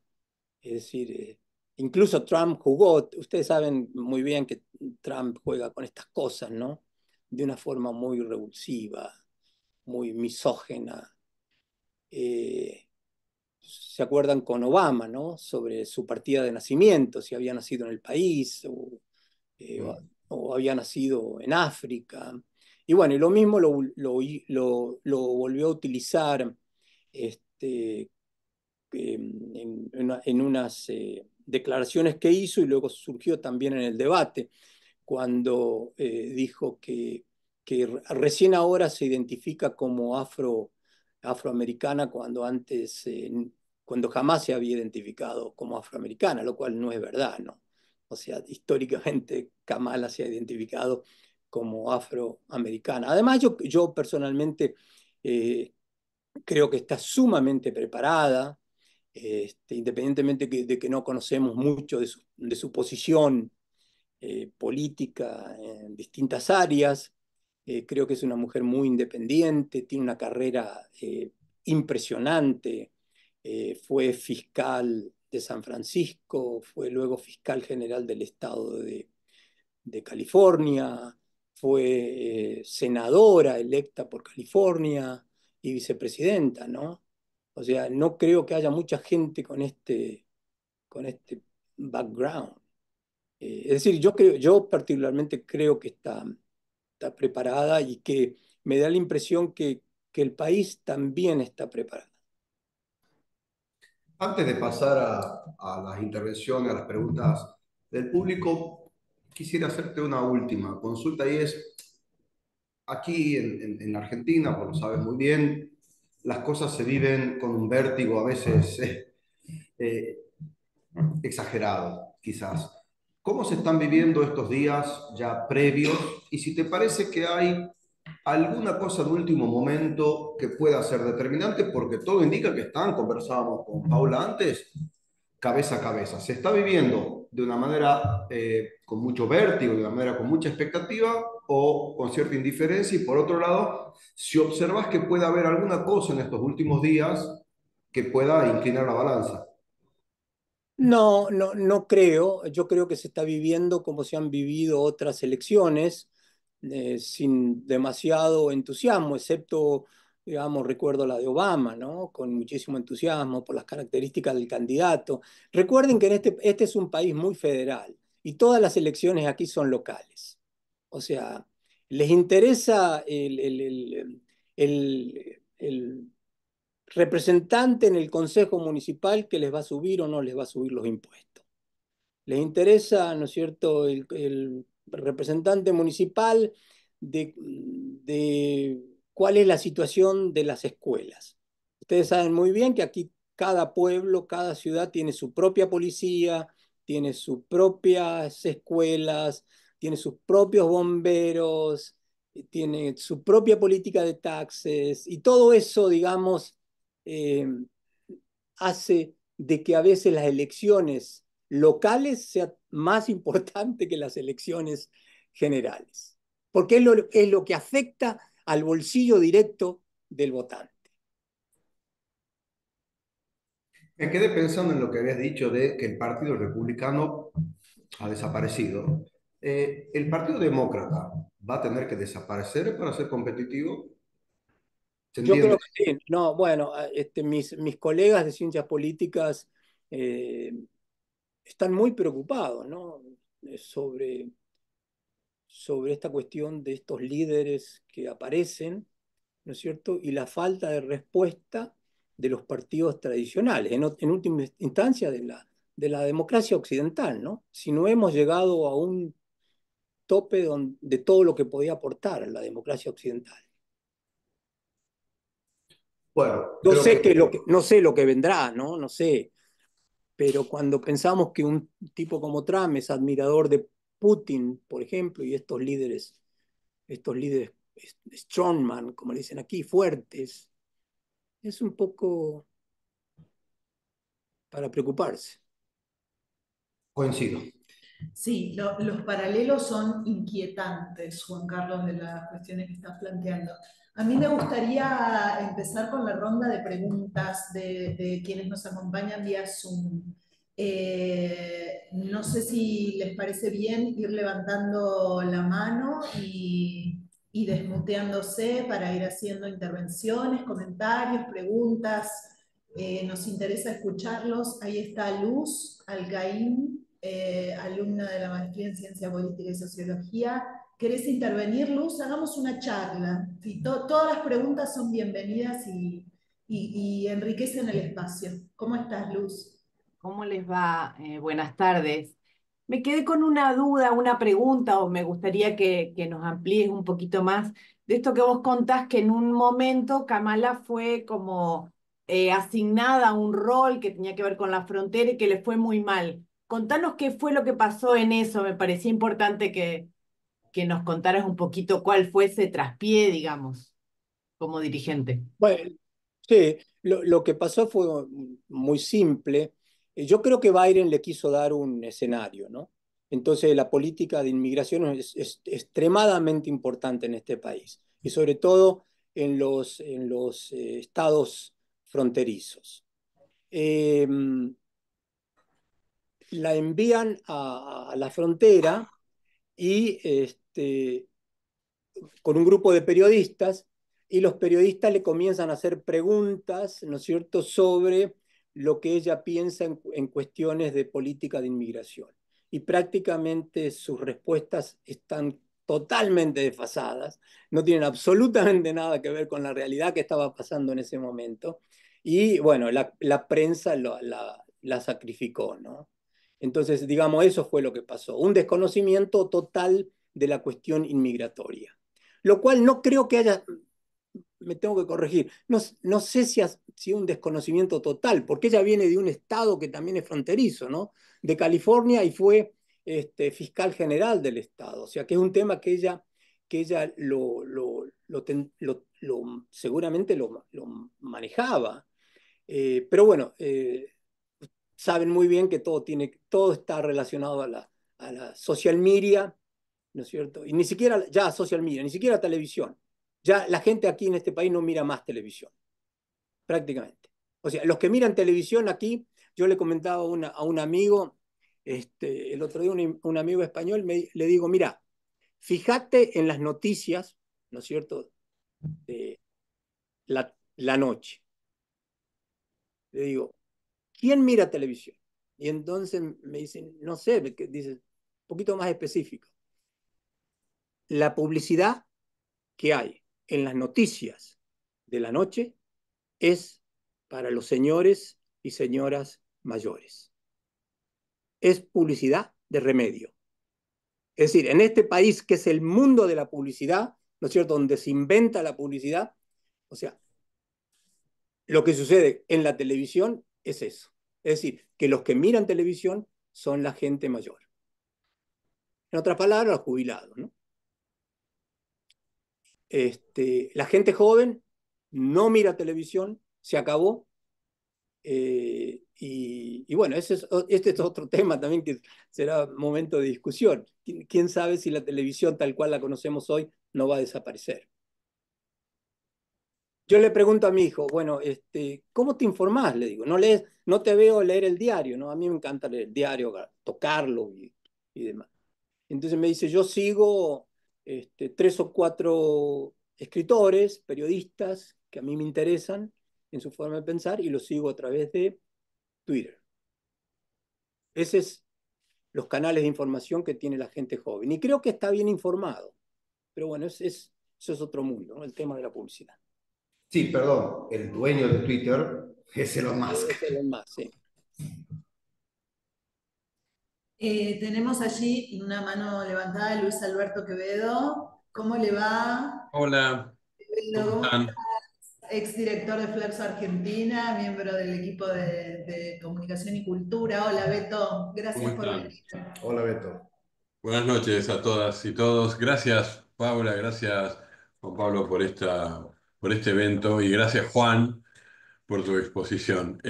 B: Es decir, incluso Trump jugó. Ustedes saben muy bien que Trump juega con estas cosas, ¿no? De una forma muy revulsiva, muy misógena. Eh, ¿Se acuerdan con Obama, ¿no? Sobre su partida de nacimiento, si había nacido en el país eh,
C: Mm.
B: o había nacido en África? Y bueno, y lo mismo lo volvió a utilizar este, en unas declaraciones que hizo y luego surgió también en el debate, cuando dijo que recién ahora se identifica como afroamericana cuando antes, cuando jamás se había identificado como afroamericana, lo cual no es verdad, ¿no? O sea, históricamente Kamala se ha identificado como afroamericana. Además, yo personalmente eh, creo que está sumamente preparada, independientemente de que no conocemos mucho de su posición política en distintas áreas. Creo que es una mujer muy independiente, tiene una carrera impresionante. Fue fiscal de San Francisco, fue luego fiscal general del estado de California, fue senadora electa por California y vicepresidenta, ¿no? O sea, no creo que haya mucha gente con este background. Es decir, yo particularmente creo que está preparada y que me da la impresión que el país también está preparado.
C: Antes de pasar a las intervenciones, a las preguntas del público, quisiera hacerte una última consulta y es, aquí en Argentina, pues lo sabes muy bien, las cosas se viven con un vértigo a veces eh, exagerado, quizás. ¿Cómo se están viviendo estos días ya previos? Y si te parece que hay alguna cosa de último momento que pueda ser determinante, porque todo indica que están, conversábamos con Paula antes, cabeza a cabeza. Se está viviendo de una manera con mucho vértigo, de una manera con mucha expectativa o con cierta indiferencia. Y por otro lado, si observas que puede haber alguna cosa en estos últimos días que pueda inclinar la balanza.
B: No, no, no creo. Yo creo que se está viviendo como se han vivido otras elecciones, sin demasiado entusiasmo, excepto, digamos, recuerdo la de Obama, ¿no? Con muchísimo entusiasmo por las características del candidato. Recuerden que este es un país muy federal y todas las elecciones aquí son locales. O sea, les interesa el representante en el Consejo Municipal que les va a subir o no les va a subir los impuestos. Les interesa, ¿no es cierto?, el representante municipal de cuál es la situación de las escuelas. Ustedes saben muy bien que aquí cada pueblo, cada ciudad tiene su propia policía, tiene sus propias escuelas, tiene sus propios bomberos, tiene su propia política de taxes y todo eso, digamos, eh, hace de que a veces las elecciones locales sean más importantes que las elecciones generales, porque es lo que afecta al bolsillo directo del votante.
C: Me quedé pensando en lo que habías dicho de que el Partido Republicano ha desaparecido. ¿El Partido Demócrata va a tener que desaparecer para ser competitivo? ¿Se
B: Yo
C: entiende?
B: creo que sí. No, bueno, mis colegas de ciencias políticas eh, están muy preocupados, ¿no? Sobre, sobre esta cuestión de estos líderes que aparecen, ¿no es cierto? Y la falta de respuesta de los partidos tradicionales, en última instancia de la democracia occidental, ¿no? Si no hemos llegado a un tope de todo lo que podía aportar la democracia occidental.
C: Bueno,
B: No
C: creo
B: sé,
C: que
B: no sé lo que vendrá, ¿no? No sé, pero cuando pensamos que un tipo como Trump es admirador de Putin, por ejemplo, y estos líderes strongman, como le dicen aquí, fuertes, es un poco para preocuparse.
C: coincido.
A: Sí, los paralelos son inquietantes, Juan Carlos, de las cuestiones que estás planteando. A mí me gustaría empezar con la ronda de preguntas de quienes nos acompañan vía Zoom. No sé si les parece bien ir levantando la mano y desmuteándose para ir haciendo intervenciones, comentarios, preguntas. Nos interesa escucharlos. Ahí está Luz Alcaín, alumna de la maestría en Ciencia Política y Sociología. ¿Querés intervenir, Luz? Hagamos una charla. Sí, todas las preguntas son bienvenidas y enriquecen el espacio. ¿Cómo estás, Luz?
D: ¿Cómo les va? Buenas tardes. Me quedé con una duda, una pregunta, o me gustaría que nos amplíes un poquito más de esto que vos contás, que en un momento Kamala fue como asignada a un rol que tenía que ver con la frontera y que le fue muy mal. Contanos qué fue lo que pasó en eso. Me parecía importante que nos contaras un poquito cuál fue ese traspié, digamos, como dirigente.
B: Bueno, sí, lo que pasó fue muy simple. Yo creo que Biden le quiso dar un escenario, ¿no? Entonces la política de inmigración es extremadamente importante en este país y sobre todo en los estados fronterizos. Eh, la envían a la frontera y con un grupo de periodistas y los periodistas le comienzan a hacer preguntas, ¿no es cierto?, sobre lo que ella piensa en cuestiones de política de inmigración. Y prácticamente sus respuestas están totalmente desfasadas, no tienen absolutamente nada que ver con la realidad que estaba pasando en ese momento. Y bueno, la prensa la sacrificó, ¿no? Entonces, digamos, eso fue lo que pasó, un desconocimiento total de la cuestión inmigratoria. lo cual no creo que haya, me tengo que corregir, no sé si ha sido un desconocimiento total, porque ella viene de un estado que también es fronterizo, ¿no? De California, y fue fiscal general del estado, o sea que es un tema que ella seguramente lo manejaba. Pero bueno, saben muy bien que todo está relacionado a la social media, ¿no es cierto? Y ni siquiera, ya social media, ni siquiera televisión. Ya la gente aquí en este país no mira más televisión, prácticamente. O sea, los que miran televisión aquí, yo le comentaba a un amigo, el otro día un amigo español, le digo, mira, fíjate en las noticias, ¿no es cierto?, de la noche. Le digo, ¿quién mira televisión? Y entonces me dicen, no sé, dice, un poquito más específico. La publicidad que hay en las noticias de la noche es para los señores y señoras mayores. Es publicidad de remedio. Es decir, en este país que es el mundo de la publicidad, ¿no es cierto?, donde se inventa la publicidad, o sea, lo que sucede en la televisión es eso. Es decir, que los que miran televisión son la gente mayor. En otras palabras, los jubilados, ¿no? La gente joven no mira televisión, se acabó. Y bueno, este es otro tema también que será momento de discusión. ¿Quién sabe si la televisión tal cual la conocemos hoy no va a desaparecer? Yo le pregunto a mi hijo, bueno, ¿cómo te informás? Le digo, no te veo leer el diario, ¿no? A mí me encanta leer el diario, tocarlo y demás. Entonces me dice, yo sigo 3 o 4 escritores, periodistas que a mí me interesan en su forma de pensar y los sigo a través de Twitter. Esos es los canales de información que tiene la gente joven. Y creo que está bien informado. Pero bueno, eso es otro mundo, ¿no? El tema de la publicidad.
C: Sí, perdón, el dueño de Twitter es Elon Musk.
B: Es Elon Musk, sí.
A: Tenemos allí una mano levantada de Luis Alberto Quevedo. ¿Cómo le va?
E: Hola, ¿cómo
A: Quevedo, ¿cómo
E: están?
A: estás? Exdirector de Flaxo Argentina, miembro del equipo de Comunicación y Cultura. Hola Beto,
E: ¿Cómo
A: gracias por venir.
E: están?
C: Hola, Beto.
E: Buenas noches a todas y todos. Gracias, Paula, gracias, Juan Pablo, por este evento y gracias, Juan, por tu exposición.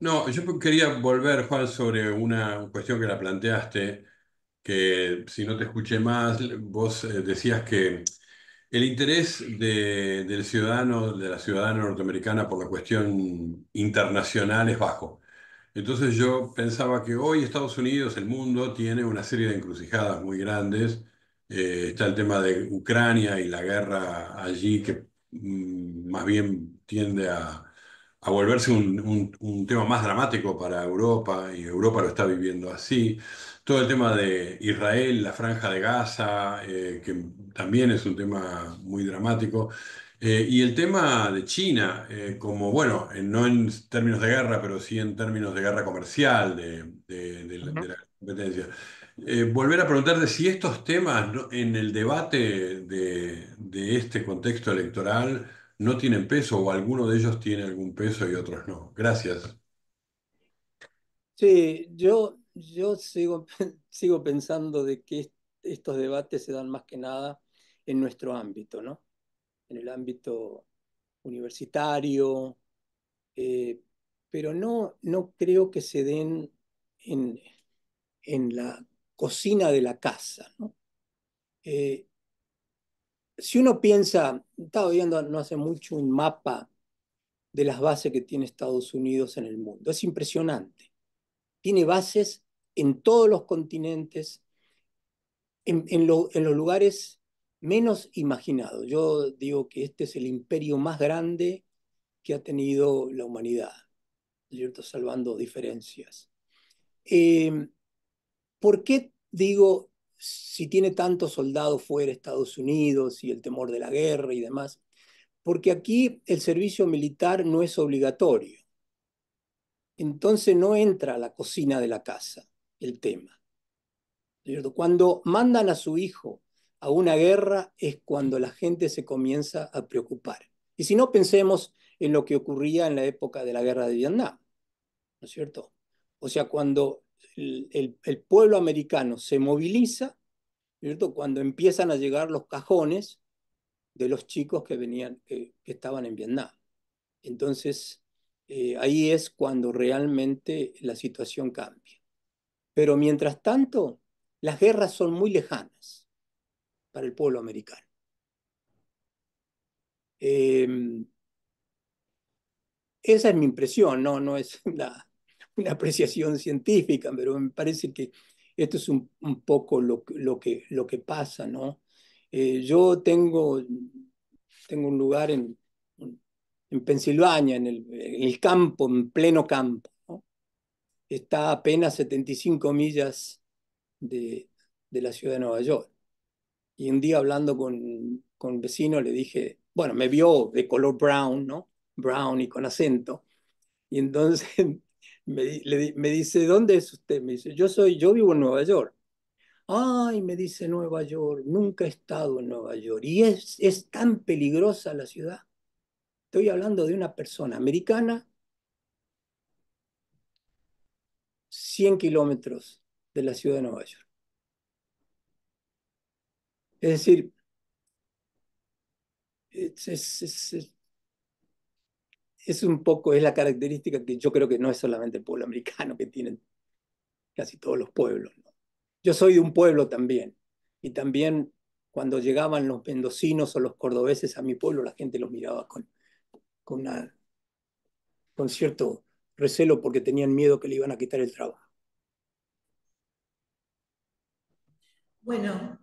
E: No, yo quería volver, Juan, sobre una cuestión que la planteaste, que si no te escuché más, vos decías que el interés del ciudadano, de la ciudadana norteamericana por la cuestión internacional es bajo. Entonces yo pensaba que hoy Estados Unidos, el mundo, tiene una serie de encrucijadas muy grandes. Está el tema de Ucrania y la guerra allí que más bien tiende a volverse un tema más dramático para Europa y Europa lo está viviendo así. Todo el tema de Israel, la Franja de Gaza, que también es un tema muy dramático. Y el tema de China, como, bueno, no en términos de guerra, pero sí en términos de guerra comercial, de la competencia. Volver a preguntarte si estos temas en el debate de este contexto electoral no tienen peso o alguno de ellos tiene algún peso y otros no. Gracias.
B: Sí, yo sigo pensando de que estos debates se dan más que nada en nuestro ámbito, ¿no? En el ámbito universitario, eh, pero no creo que se den en, en la cocina de la casa, ¿no? Eh, si uno piensa, estaba viendo no hace mucho un mapa de las bases que tiene Estados Unidos en el mundo. Es impresionante. Tiene bases en todos los continentes, en los lugares menos imaginados. Yo digo que este es el imperio más grande que ha tenido la humanidad, ¿cierto? Salvando diferencias. Eh, ¿Por qué digo si tiene tantos soldados fuera de Estados Unidos y el temor de la guerra y demás? Porque aquí el servicio militar no es obligatorio. Entonces no entra a la cocina de la casa el tema, ¿cierto? Cuando mandan a su hijo a una guerra es cuando la gente se comienza a preocupar. Y si no, pensemos en lo que ocurría en la época de la guerra de Vietnam, ¿no es cierto? O sea, cuando el pueblo americano se moviliza, ¿no es cierto? Cuando empiezan a llegar los cajones de los chicos que venían, que estaban en Vietnam. Entonces, ahí es cuando realmente la situación cambia. Pero mientras tanto, las guerras son muy lejanas para el pueblo americano. Eh, Esa es mi impresión, no es una apreciación científica, pero me parece que esto es un poco lo que pasa, ¿no? Yo tengo un lugar en Pensilvania, en el campo, en pleno campo, ¿no? Está a apenas 75 millas de, de la ciudad de Nueva York. Y un día hablando con un vecino le dije, bueno, me vio de color brown, ¿no? Brown y con acento. Y entonces me dice, ¿dónde es usted? Me dice, yo vivo en Nueva York. Ay, me dice Nueva York, nunca he estado en Nueva York. Y es tan peligrosa la ciudad. Estoy hablando de una persona americana, 100 kilómetros de la ciudad de Nueva York. Es decir, es, es, es, es un poco, es la característica que yo creo que no es solamente el pueblo americano, que tienen casi todos los pueblos, ¿no? Yo soy de un pueblo también, y también cuando llegaban los mendocinos o los cordobeses a mi pueblo, la gente los miraba con, una, con cierto recelo porque tenían miedo que le iban a quitar el trabajo.
A: Bueno,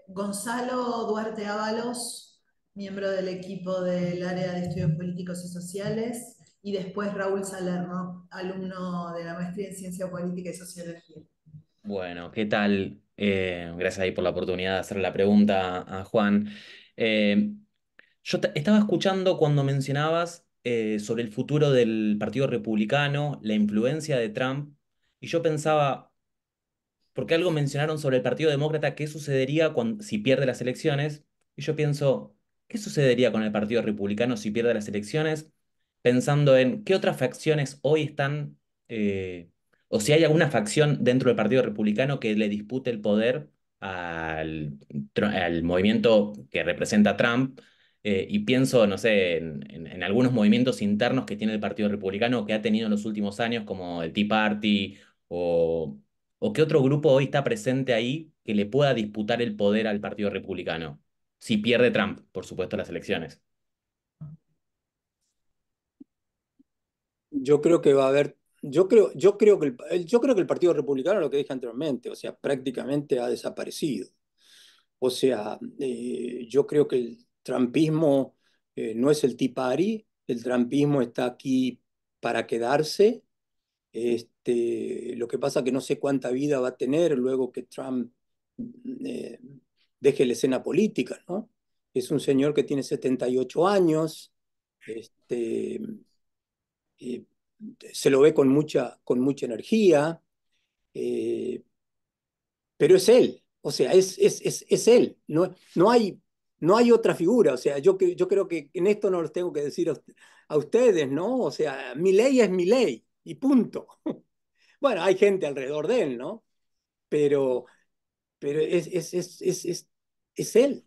A: Gonzalo Duarte Ábalos, miembro del equipo del área de estudios políticos y sociales, y después Raúl Salerno, alumno de la maestría en ciencia política y sociología.
F: Bueno, ¿qué tal? Gracias ahí por la oportunidad de hacer la pregunta a Juan. Eh, Estaba escuchando cuando mencionabas sobre el futuro del Partido Republicano, la influencia de Trump, y yo pensaba, porque algo mencionaron sobre el Partido Demócrata, qué sucedería si pierde las elecciones, y yo pienso, ¿qué sucedería con el Partido Republicano si pierde las elecciones? Pensando en qué otras facciones hoy están, o si hay alguna facción dentro del Partido Republicano que le dispute el poder al movimiento que representa a Trump, y pienso, no sé, en algunos movimientos internos que tiene el Partido Republicano que ha tenido en los últimos años, como el Tea Party o ¿O qué otro grupo hoy está presente ahí que le pueda disputar el poder al Partido Republicano? Si pierde Trump, por supuesto, las elecciones.
B: Yo creo que va a haber, yo creo que el Partido Republicano, lo que dije anteriormente, o sea, prácticamente ha desaparecido. O sea, yo creo que el trumpismo no es el Tea Party, el trumpismo está aquí para quedarse. Lo que pasa que no sé cuánta vida va a tener luego que Trump eh, deje la escena política, ¿no? Es un señor que tiene 78 años, este, eh, se lo ve con mucha energía, eh, pero es él, o sea, es él, no hay otra figura, o sea, yo creo que en esto no los tengo que decir a ustedes, ¿no? O sea, mi ley es mi ley, y punto. Bueno, hay gente alrededor de él, ¿no? Pero, pero es él.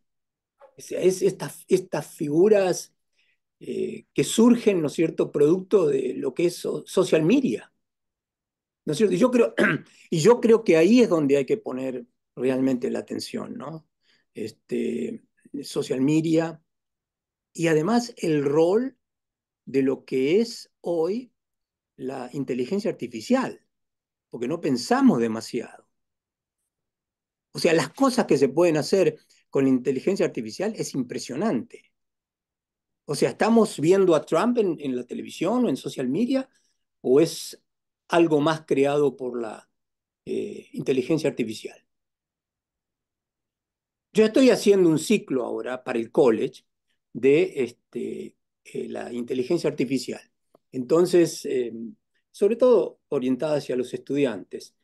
B: O sea, estas figuras que surgen, ¿no es cierto?, producto de lo que es social media, ¿no es cierto? Y yo creo que ahí es donde hay que poner realmente la atención, ¿no? Este, social media y además el rol de lo que es hoy la inteligencia artificial, porque no pensamos demasiado. O sea, las cosas que se pueden hacer con la inteligencia artificial es impresionante. O sea, ¿estamos viendo a Trump en la televisión o en social media? ¿O es algo más creado por la inteligencia artificial? Yo estoy haciendo un ciclo ahora para el college de la inteligencia artificial. Entonces, sobre todo orientada hacia los estudiantes.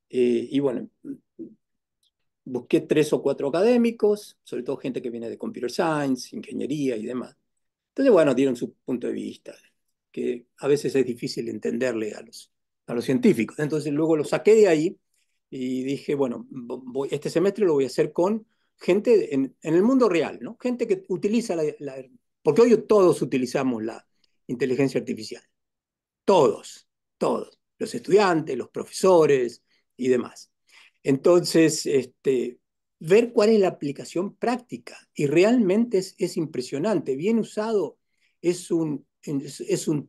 B: Y bueno, busqué 3 o 4 académicos, sobre todo gente que viene de computer science, ingeniería y demás. Entonces, bueno, dieron su punto de vista, que a veces es difícil entenderle a los científicos. Entonces, luego lo saqué de ahí y dije, bueno, este semestre lo voy a hacer con gente en el mundo real, ¿no? Gente que utiliza porque hoy todos utilizamos la inteligencia artificial. Todos, todos. Los estudiantes, los profesores y demás. Entonces, ver cuál es la aplicación práctica. Y realmente es impresionante. Bien usado, es un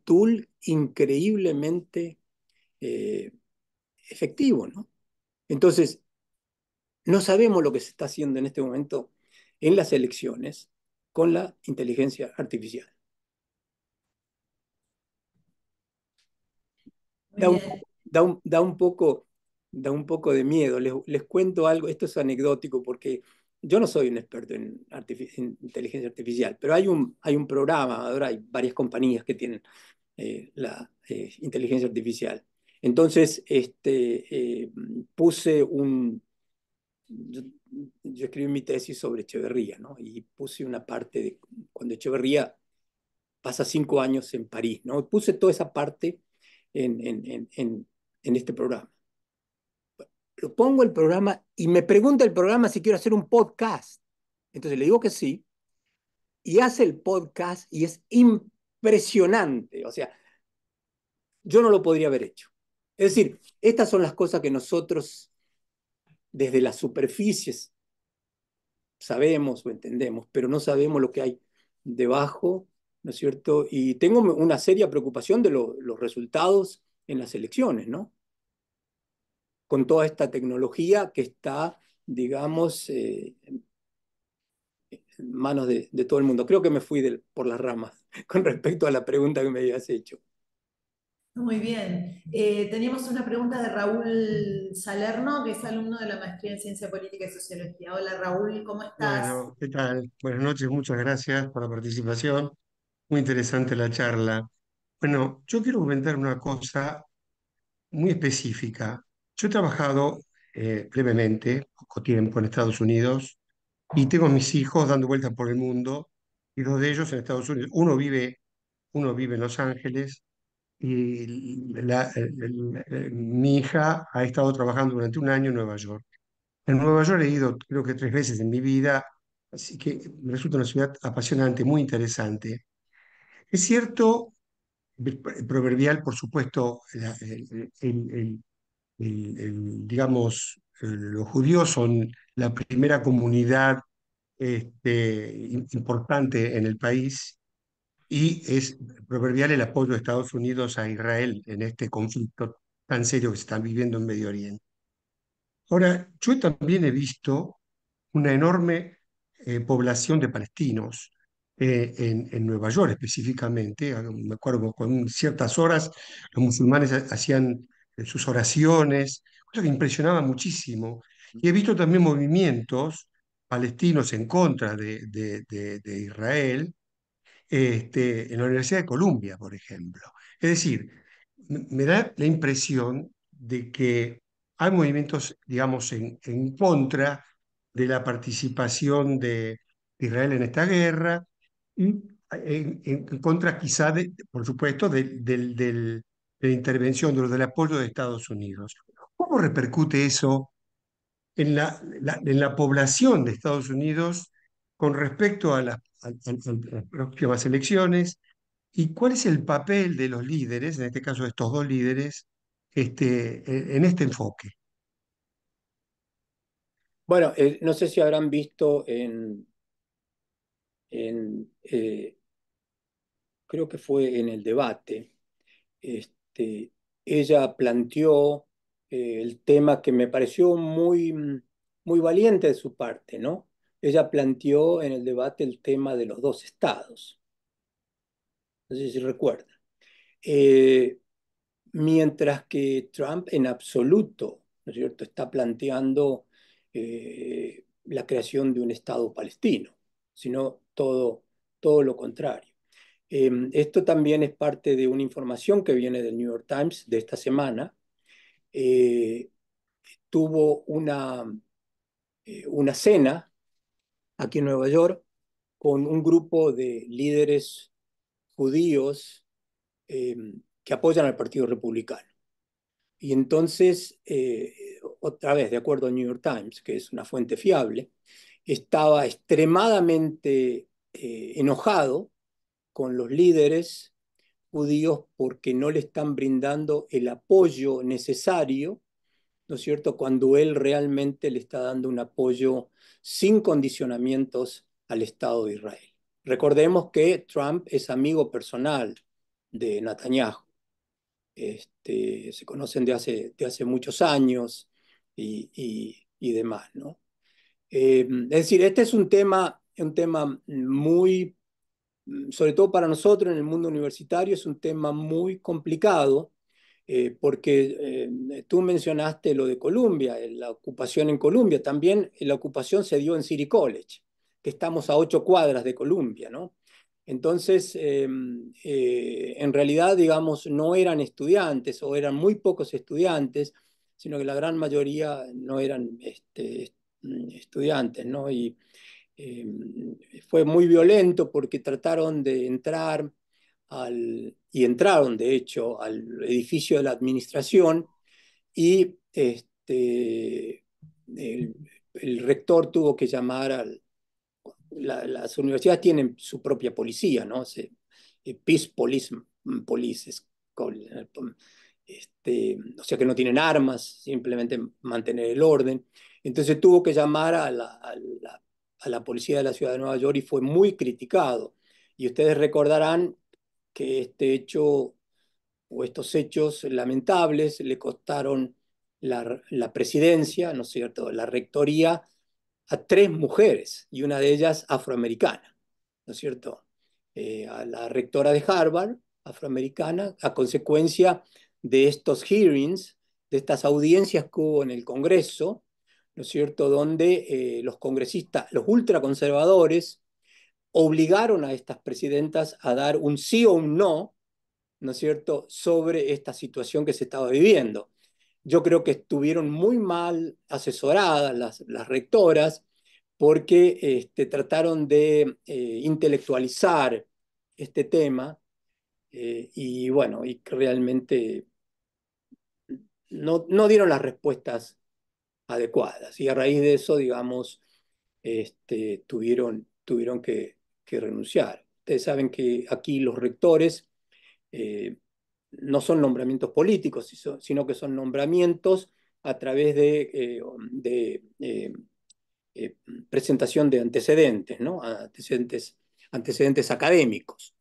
B: tool increíblemente eh, efectivo, ¿no? Entonces, no sabemos lo que se está haciendo en este momento en las elecciones con la inteligencia artificial.
A: Muy bien.
B: Da un poco de miedo. Les cuento algo, esto es anecdótico porque yo no soy un experto en inteligencia artificial, pero hay un programa, ahora hay varias compañías que tienen la inteligencia artificial. Entonces, puse yo, yo escribí mi tesis sobre Echeverría, ¿no? Y puse una parte de cuando Echeverría pasa 5 años en París, ¿no? Puse toda esa parte en, en, en, en, en este programa. Lo pongo el programa y me pregunta el programa si quiero hacer un podcast. Entonces le digo que sí y hace el podcast y es impresionante. O sea, yo no lo podría haber hecho. Es decir, estas son las cosas que nosotros desde las superficies sabemos o entendemos, pero no sabemos lo que hay debajo, ¿no es cierto? Y tengo una seria preocupación de los resultados en las elecciones, ¿no? Con toda esta tecnología que está, digamos, en manos de todo el mundo. Creo que me fui por las ramas con respecto a la pregunta que me habías hecho.
A: Muy bien. Teníamos una pregunta de Raúl Salerno, que es alumno de la maestría en Ciencia Política y Sociología. Hola Raúl, ¿cómo estás?
G: Bueno, ¿qué tal? Buenas noches, muchas gracias por la participación. Muy interesante la charla. Bueno, yo quiero comentar una cosa muy específica. Yo he trabajado brevemente, poco tiempo en Estados Unidos, y tengo mis hijos dando vueltas por el mundo, y dos de ellos en Estados Unidos. Uno vive en Los Ángeles, y mi hija ha estado trabajando durante un año en Nueva York. En Nueva York he ido creo que 3 veces en mi vida, así que me resulta una ciudad apasionante, muy interesante. Es cierto, proverbial, por supuesto, digamos, los judíos son la primera comunidad importante en el país y es proverbial el apoyo de Estados Unidos a Israel en este conflicto tan serio que se está viviendo en Medio Oriente. Ahora, yo también he visto una enorme población de palestinos en Nueva York específicamente. Me acuerdo que con ciertas horas los musulmanes hacían sus oraciones, cosa que impresionaba muchísimo. Y he visto también movimientos palestinos en contra de Israel en la Universidad de Columbia, por ejemplo. Es decir, me da la impresión de que hay movimientos, digamos, en contra de la participación de Israel en esta guerra y en contra quizá, por supuesto, de la intervención, del apoyo de Estados Unidos. ¿Cómo repercute eso en la población de Estados Unidos con respecto a las próximas elecciones? ¿Y cuál es el papel de los líderes, en este caso de estos dos líderes, en este enfoque?
B: Bueno, no sé si habrán visto creo que fue en el debate, este, ella planteó el tema que me pareció muy valiente de su parte, ¿no? Ella planteó en el debate el tema de los dos estados. No sé si recuerda. Eh, Mientras que Trump en absoluto, ¿no es cierto?, está planteando la creación de un Estado palestino, sino todo lo contrario. Esto también es parte de una información que viene del New York Times de esta semana. Tuvo una cena aquí en Nueva York con un grupo de líderes judíos que apoyan al Partido Republicano. Y entonces, otra vez, de acuerdo al New York Times, que es una fuente fiable, estaba extremadamente enojado con los líderes judíos porque no le están brindando el apoyo necesario, ¿no es cierto?, cuando él realmente le está dando un apoyo sin condicionamientos al Estado de Israel. Recordemos que Trump es amigo personal de Netanyahu. Se conocen de hace muchos años y demás, ¿no? Es decir, este es un tema muy, sobre todo para nosotros en el mundo universitario, es un tema muy complicado, porque tú mencionaste lo de Columbia, la ocupación en Columbia, también la ocupación se dio en City College, que estamos a 8 cuadras de Columbia, ¿no? Entonces, en realidad, digamos, no eran estudiantes o eran muy pocos estudiantes, sino que la gran mayoría no eran estudiantes, ¿no? Y eh, fue muy violento porque trataron de entrar y entraron, de hecho, al edificio de la administración y el, el rector tuvo que llamar las universidades tienen su propia policía, ¿no? Peace Police, Police es o sea que no tienen armas, simplemente mantener el orden. Entonces tuvo que llamar a la policía de la ciudad de Nueva York y fue muy criticado. Y ustedes recordarán que este hecho o estos hechos lamentables le costaron la presidencia, ¿no es cierto?, la rectoría a 3 mujeres y una de ellas afroamericana, ¿no es cierto? A la rectora de Harvard, afroamericana, a consecuencia de estos hearings, de estas audiencias que hubo en el Congreso, ¿no es cierto?, donde los congresistas, los ultraconservadores, obligaron a estas presidentas a dar un sí o un no, ¿no es cierto?, sobre esta situación que se estaba viviendo. Yo creo que estuvieron muy mal asesoradas las rectoras porque trataron de intelectualizar este tema y bueno, y realmente no dieron las respuestas adecuadas. Y a raíz de eso, digamos, tuvieron que renunciar. Ustedes saben que aquí los rectores eh, no son nombramientos políticos, sino que son nombramientos a través de presentación de antecedentes, ¿no? Antecedentes académicos,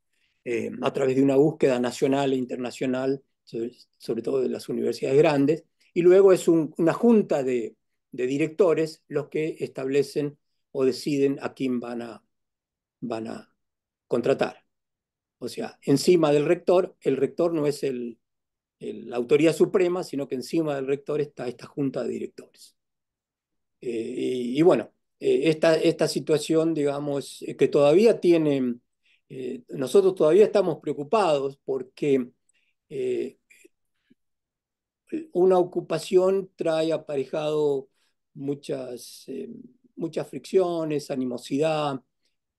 B: a través de una búsqueda nacional e internacional, sobre todo de las universidades grandes, y luego es una junta de directores los que establecen o deciden a quién van a contratar. O sea, encima del rector, el rector no es la autoridad suprema, sino que encima del rector está esta junta de directores. Y bueno, esta situación, digamos, que todavía tiene, nosotros todavía estamos preocupados porque eh, una ocupación trae aparejado muchas, muchas fricciones, animosidad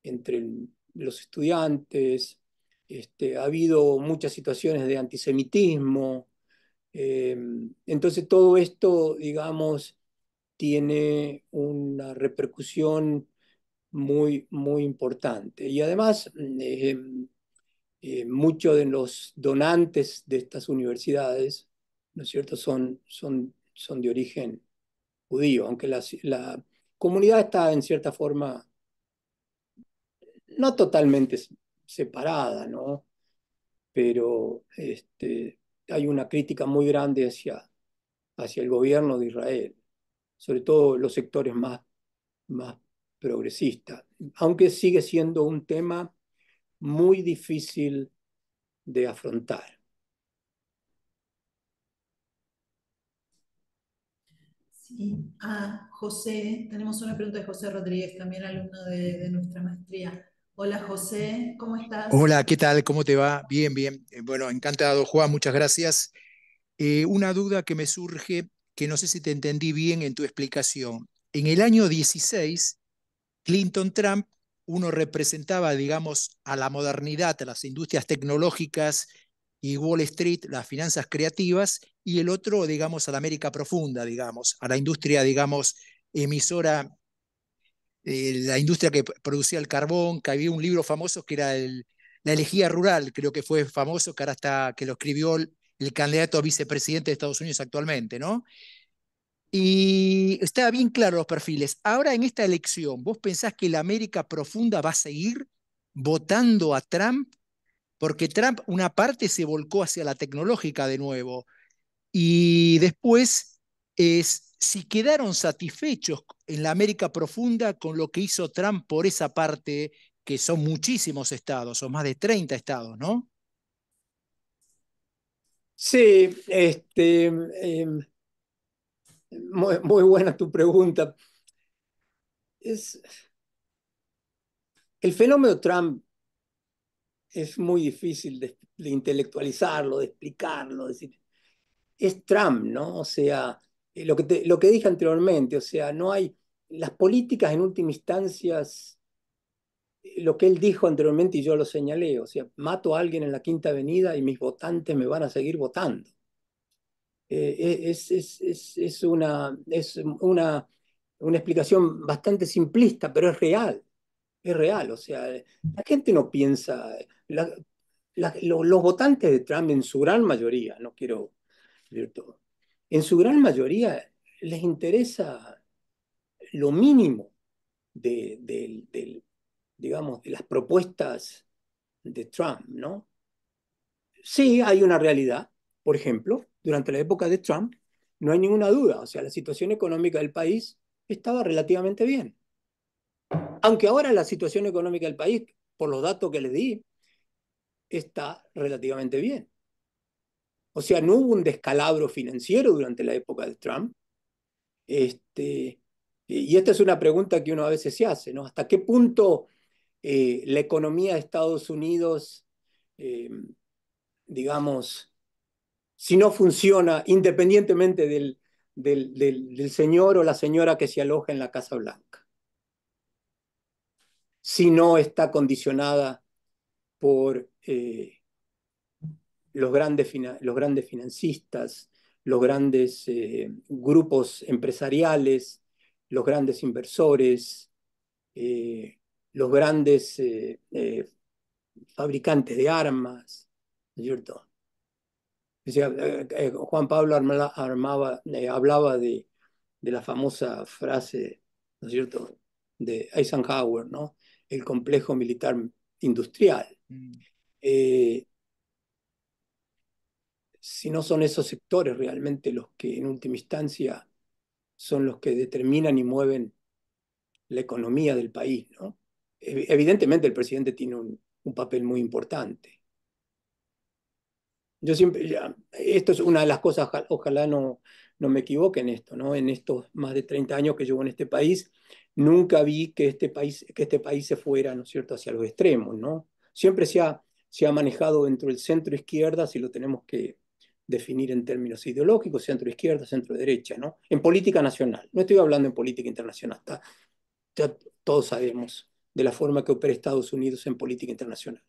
B: entre los estudiantes, ha habido muchas situaciones de antisemitismo, entonces todo esto, digamos, tiene una repercusión muy, muy importante. Y además, muchos de los donantes de estas universidades, ¿no es cierto?, son de origen judío, aunque la comunidad está en cierta forma no totalmente separada, ¿no? Pero hay una crítica muy grande hacia el gobierno de Israel, sobre todo los sectores más progresistas, aunque sigue siendo un tema muy difícil de afrontar.
A: Sí, José, tenemos una pregunta de José Rodríguez, también alumno de nuestra maestría. Hola José, ¿cómo estás?
H: Hola, ¿qué tal? ¿Cómo te va? Bien, bien. Bueno, encantado, Juan, muchas gracias. Una duda que me surge, que no sé si te entendí bien en tu explicación. en el año 16, Clinton-Trump, uno representaba, digamos, a la modernidad, a las industrias tecnológicas y Wall Street, las finanzas creativas, y el otro, digamos, a la América profunda, digamos, a la industria, digamos, emisora, la industria que producía el carbón, que había un libro famoso que era La elegía rural, creo que fue famoso, que ahora está, que lo escribió el candidato a vicepresidente de Estados Unidos actualmente, ¿no? Y estaba bien claro los perfiles. Ahora en esta elección, ¿vos pensás que la América profunda va a seguir votando a Trump? Porque Trump, una parte se volcó hacia la tecnológica de nuevo. Y después, si quedaron satisfechos en la América profunda con lo que hizo Trump por esa parte, que son muchísimos estados, son más de 30 estados, ¿no?
B: Sí, muy buena tu pregunta. El fenómeno Trump es muy difícil de intelectualizarlo, de explicarlo, decir, es Trump, ¿no? O sea, lo que dije anteriormente, o sea, no hay, las políticas en última instancia, lo que él dijo anteriormente y yo lo señalé, o sea, mato a alguien en la Quinta Avenida y mis votantes me van a seguir votando. Es una explicación bastante simplista, pero es real, o sea, la gente no piensa, los votantes de Trump en su gran mayoría, no quiero decir todo, en su gran mayoría les interesa lo mínimo digamos, de las propuestas de Trump, ¿no? Sí, hay una realidad. Por ejemplo, durante la época de Trump, no hay ninguna duda, o sea, la situación económica del país estaba relativamente bien. Aunque ahora la situación económica del país, por los datos que les di, está relativamente bien. O sea, no hubo un descalabro financiero durante la época de Trump. Y esta es una pregunta que uno a veces se hace, ¿no? ¿Hasta qué punto la economía de Estados Unidos, eh, digamos, si no funciona independientemente del señor o la señora que se aloja en la Casa Blanca, si no está condicionada por los grandes financistas, los grandes grupos empresariales, los grandes inversores, los grandes fabricantes de armas, ¿no es cierto? Decía, Juan Pablo hablaba de la famosa frase, ¿no es cierto?, de Eisenhower, ¿no? El complejo militar industrial. Eh, si no son esos sectores realmente los que en última instancia son los que determinan y mueven la economía del país, ¿no? Evidentemente el presidente tiene un papel muy importante. Yo siempre, esto es una de las cosas, ojalá no me equivoque en esto, ¿no? En estos más de 30 años que llevo en este país, nunca vi que este país se fuera, ¿no es cierto?, hacia los extremos, ¿no? Siempre se ha manejado dentro del centro izquierda, si lo tenemos que definir en términos ideológicos, centro izquierda, centro derecha, ¿no? En política nacional, no estoy hablando en política internacional, ya todos sabemos de la forma que opera Estados Unidos en política internacional.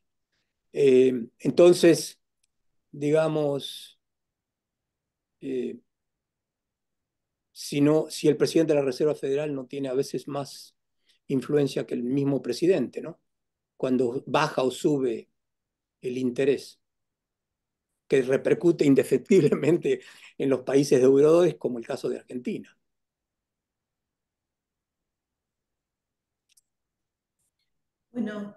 B: Entonces, digamos, eh, si el presidente de la Reserva Federal no tiene a veces más influencia que el mismo presidente, ¿no? Cuando baja o sube el interés, que repercute indefectiblemente en los países deudores, como el caso de Argentina.
A: Bueno,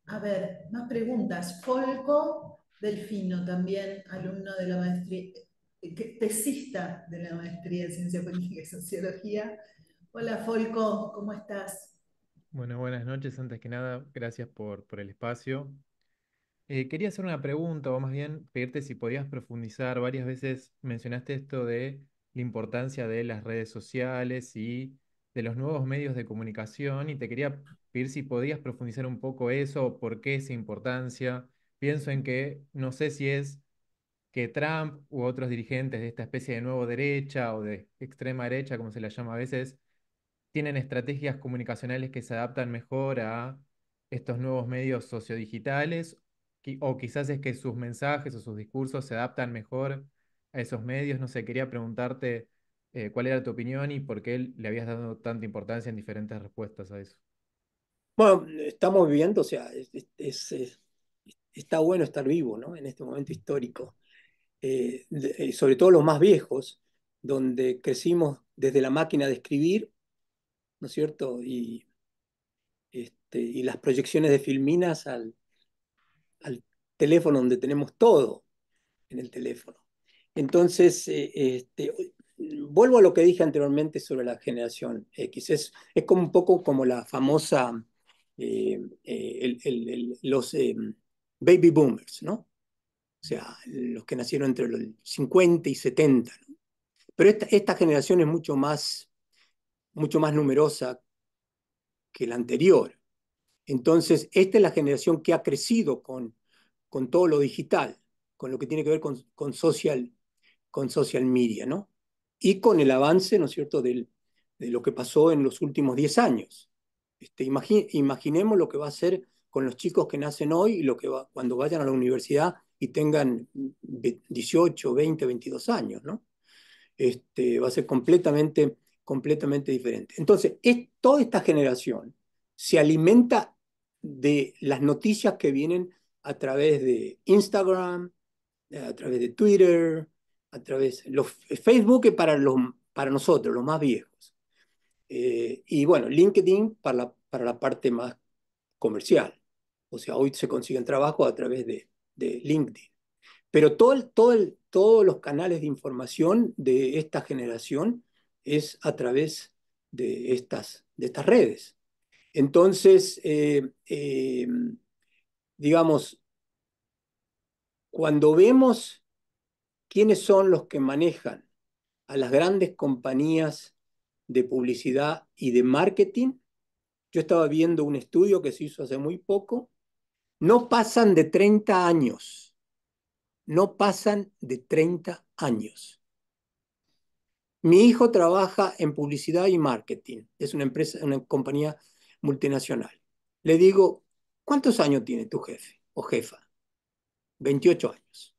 A: a ver, más preguntas. Folco Delfino, también alumno de la maestría, tesista de la maestría en Ciencia Política y Sociología. Hola Folco, ¿cómo estás?
I: Bueno, buenas noches. Antes que nada, gracias por el espacio. Quería hacer una pregunta, o más bien pedirte si podías profundizar. Varias veces mencionaste esto de la importancia de las redes sociales y de los nuevos medios de comunicación, y te quería pedir si podías profundizar un poco eso, por qué esa importancia. Pienso en que no sé si es que Trump u otros dirigentes de esta especie de nuevo derecha o de extrema derecha, como se la llama a veces, tienen estrategias comunicacionales que se adaptan mejor a estos nuevos medios sociodigitales, o quizás es que sus mensajes o sus discursos se adaptan mejor a esos medios. No sé, quería preguntarte cuál era tu opinión y por qué le habías dado tanta importancia en diferentes respuestas a eso.
B: Bueno, estamos viviendo, o sea, está bueno estar vivo, ¿no? En este momento histórico. Sobre todo los más viejos, donde crecimos desde la máquina de escribir, ¿no es cierto? Y las proyecciones de filminas al teléfono, donde tenemos todo en el teléfono. Entonces, vuelvo a lo que dije anteriormente sobre la generación X. Es como un poco como la famosa, los baby boomers, ¿no? O sea, los que nacieron entre los 50 y 70, ¿no? Pero esta generación es mucho más numerosa que la anterior. Entonces, esta es la generación que ha crecido con todo lo digital, con lo que tiene que ver con social media, ¿no? Y con el avance, ¿no es cierto?, de lo que pasó en los últimos 10 años. Imaginemos lo que va a ser con los chicos que nacen hoy y lo que va cuando vayan a la universidad y tengan 18, 20, 22 años, ¿no? Va a ser completamente diferente. Entonces, toda esta generación se alimenta de las noticias que vienen a través de Instagram, a través de Twitter, a través de Facebook es para nosotros, los más viejos. Y bueno, LinkedIn para la parte más comercial. O sea, hoy se consiguen trabajos a través de LinkedIn. Pero todos los canales de información de esta generación es a través de estas redes. Entonces, digamos, cuando vemos quiénes son los que manejan a las grandes compañías de publicidad y de marketing, yo estaba viendo un estudio que se hizo hace muy poco, no pasan de 30 años, no pasan de 30 años. Mi hijo trabaja en publicidad y marketing, es una empresa, una compañía multinacional. Le digo, ¿cuántos años tiene tu jefe o jefa? 28 años.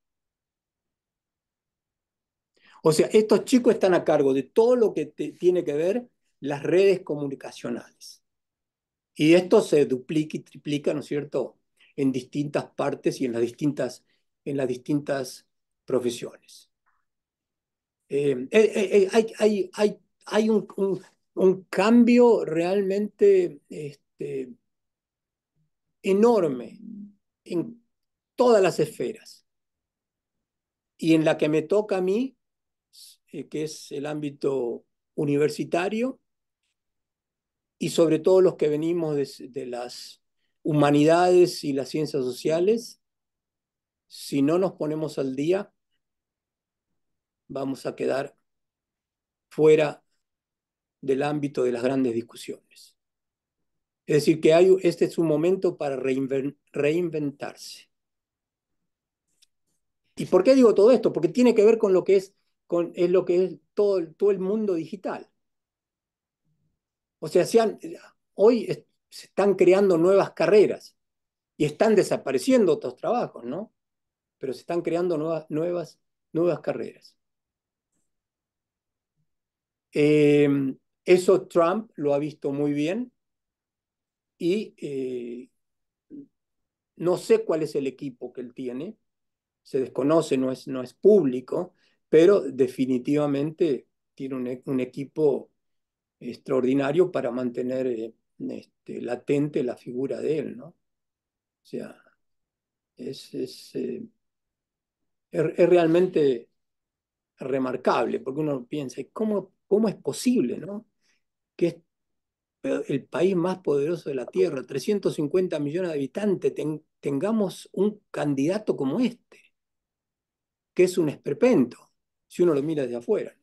B: O sea, estos chicos están a cargo de todo lo que tiene que ver las redes comunicacionales. Y esto se duplica y triplica, ¿no es cierto?, en distintas partes y en las distintas profesiones. Hay un cambio realmente enorme en todas las esferas. Y en la que me toca a mí, que es el ámbito universitario, y sobre todo los que venimos de las humanidades y las ciencias sociales, si no nos ponemos al día, vamos a quedar fuera del ámbito de las grandes discusiones. Es decir, que este es un momento para reinventarse. ¿Y por qué digo todo esto? Porque tiene que ver con lo que es todo el mundo digital. O sea, hoy se están creando nuevas carreras y están desapareciendo otros trabajos, ¿no? Pero se están creando nuevas carreras. Eso Trump lo ha visto muy bien y no sé cuál es el equipo que él tiene, se desconoce, no es público, pero definitivamente tiene un equipo extraordinario para mantener latente la figura de él, ¿no? O sea, es realmente remarcable, porque uno piensa, ¿cómo es posible, ¿no?, que es el país más poderoso de la Tierra, 350 millones de habitantes, tengamos un candidato como este, que es un esperpento, si uno lo mira desde afuera.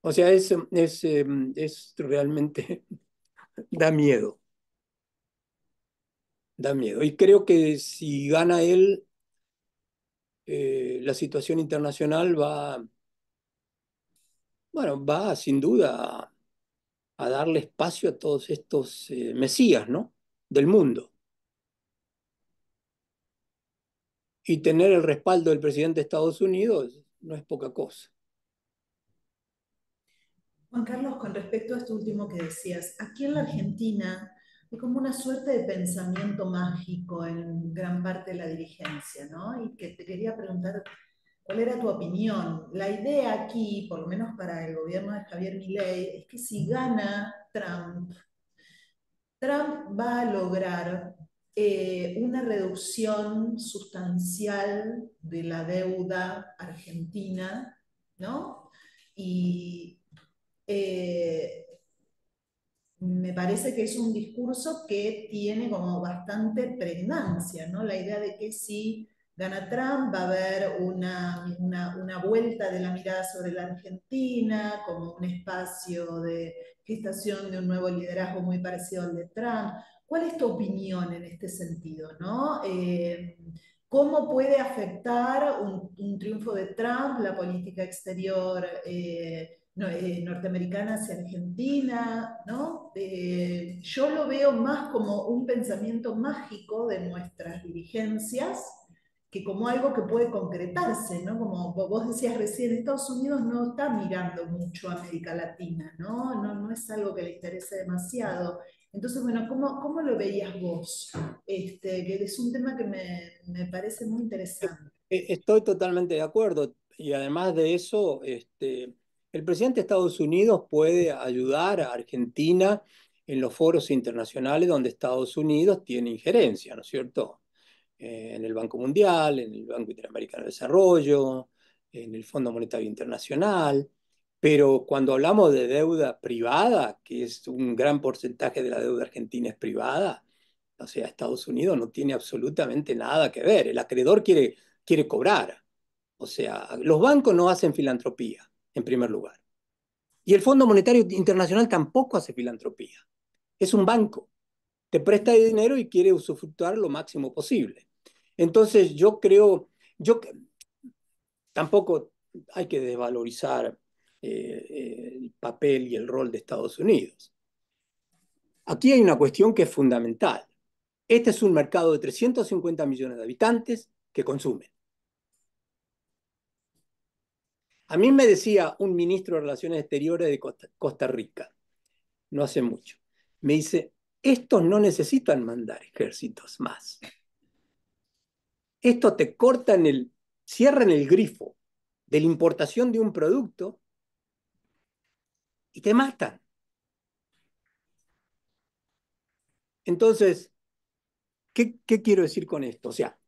B: O sea, es realmente da miedo. da miedo. Y creo que si gana él, la situación internacional bueno, va sin duda a darle espacio a todos estos mesías, ¿no? Del mundo. Y tener el respaldo del presidente de Estados Unidos no es poca cosa.
A: Juan Carlos, con respecto a esto último que decías, aquí en la Argentina hay como una suerte de pensamiento mágico en gran parte de la dirigencia, ¿no? Y que te quería preguntar cuál era tu opinión. La idea aquí, por lo menos para el gobierno de Javier Milei, es que si gana Trump, Trump va a lograr una reducción sustancial de la deuda argentina, ¿no? Y eh, me parece que es un discurso que tiene como bastante pregnancia, ¿no? La idea de que si gana Trump va a haber una vuelta de la mirada sobre la Argentina, como un espacio de gestación de un nuevo liderazgo muy parecido al de Trump. ¿Cuál es tu opinión en este sentido, no? ¿Cómo puede afectar un triunfo de Trump la política exterior norteamericana hacia Argentina, ¿no? Yo lo veo más como un pensamiento mágico de nuestras dirigencias que como algo que puede concretarse, ¿no? Como vos decías recién, Estados Unidos no está mirando mucho a América Latina, ¿no? No es algo que le interese demasiado. Entonces, bueno, ¿cómo lo veías vos? Que es un tema que me parece muy interesante.
B: Estoy totalmente de acuerdo. Y además de eso, el presidente de Estados Unidos puede ayudar a Argentina en los foros internacionales donde Estados Unidos tiene injerencia, ¿no es cierto? En el Banco Mundial, en el Banco Interamericano de Desarrollo, en el Fondo Monetario Internacional. Pero cuando hablamos de deuda privada, que es un gran porcentaje de la deuda argentina es privada, o sea, Estados Unidos no tiene absolutamente nada que ver. El acreedor quiere cobrar. O sea, los bancos no hacen filantropía, en primer lugar. Y el Fondo Monetario Internacional tampoco hace filantropía. Es un banco. Te presta dinero y quiere usufructuar lo máximo posible. Entonces, yo creo, tampoco hay que desvalorizar el papel y el rol de Estados Unidos. Aquí hay una cuestión que es fundamental. Este es un mercado de 350 millones de habitantes que consumen. A mí me decía un ministro de Relaciones Exteriores de Costa Rica, no hace mucho, me dice, estos no necesitan mandar ejércitos más. Estos te cierran el grifo de la importación de un producto y te matan. Entonces, ¿qué quiero decir con esto? O sea,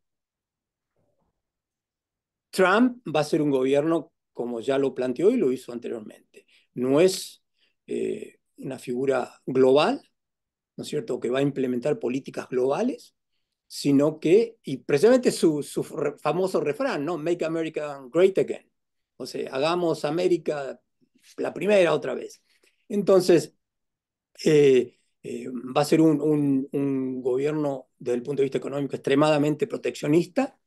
B: Trump va a ser un gobierno como ya lo planteó y lo hizo anteriormente. No es una figura global, ¿no es cierto?, que va a implementar políticas globales, sino que, y precisamente su famoso refrán, ¿no? Make America Great Again. O sea, hagamos América la primera otra vez. Entonces, va a ser un gobierno desde el punto de vista económico extremadamente proteccionista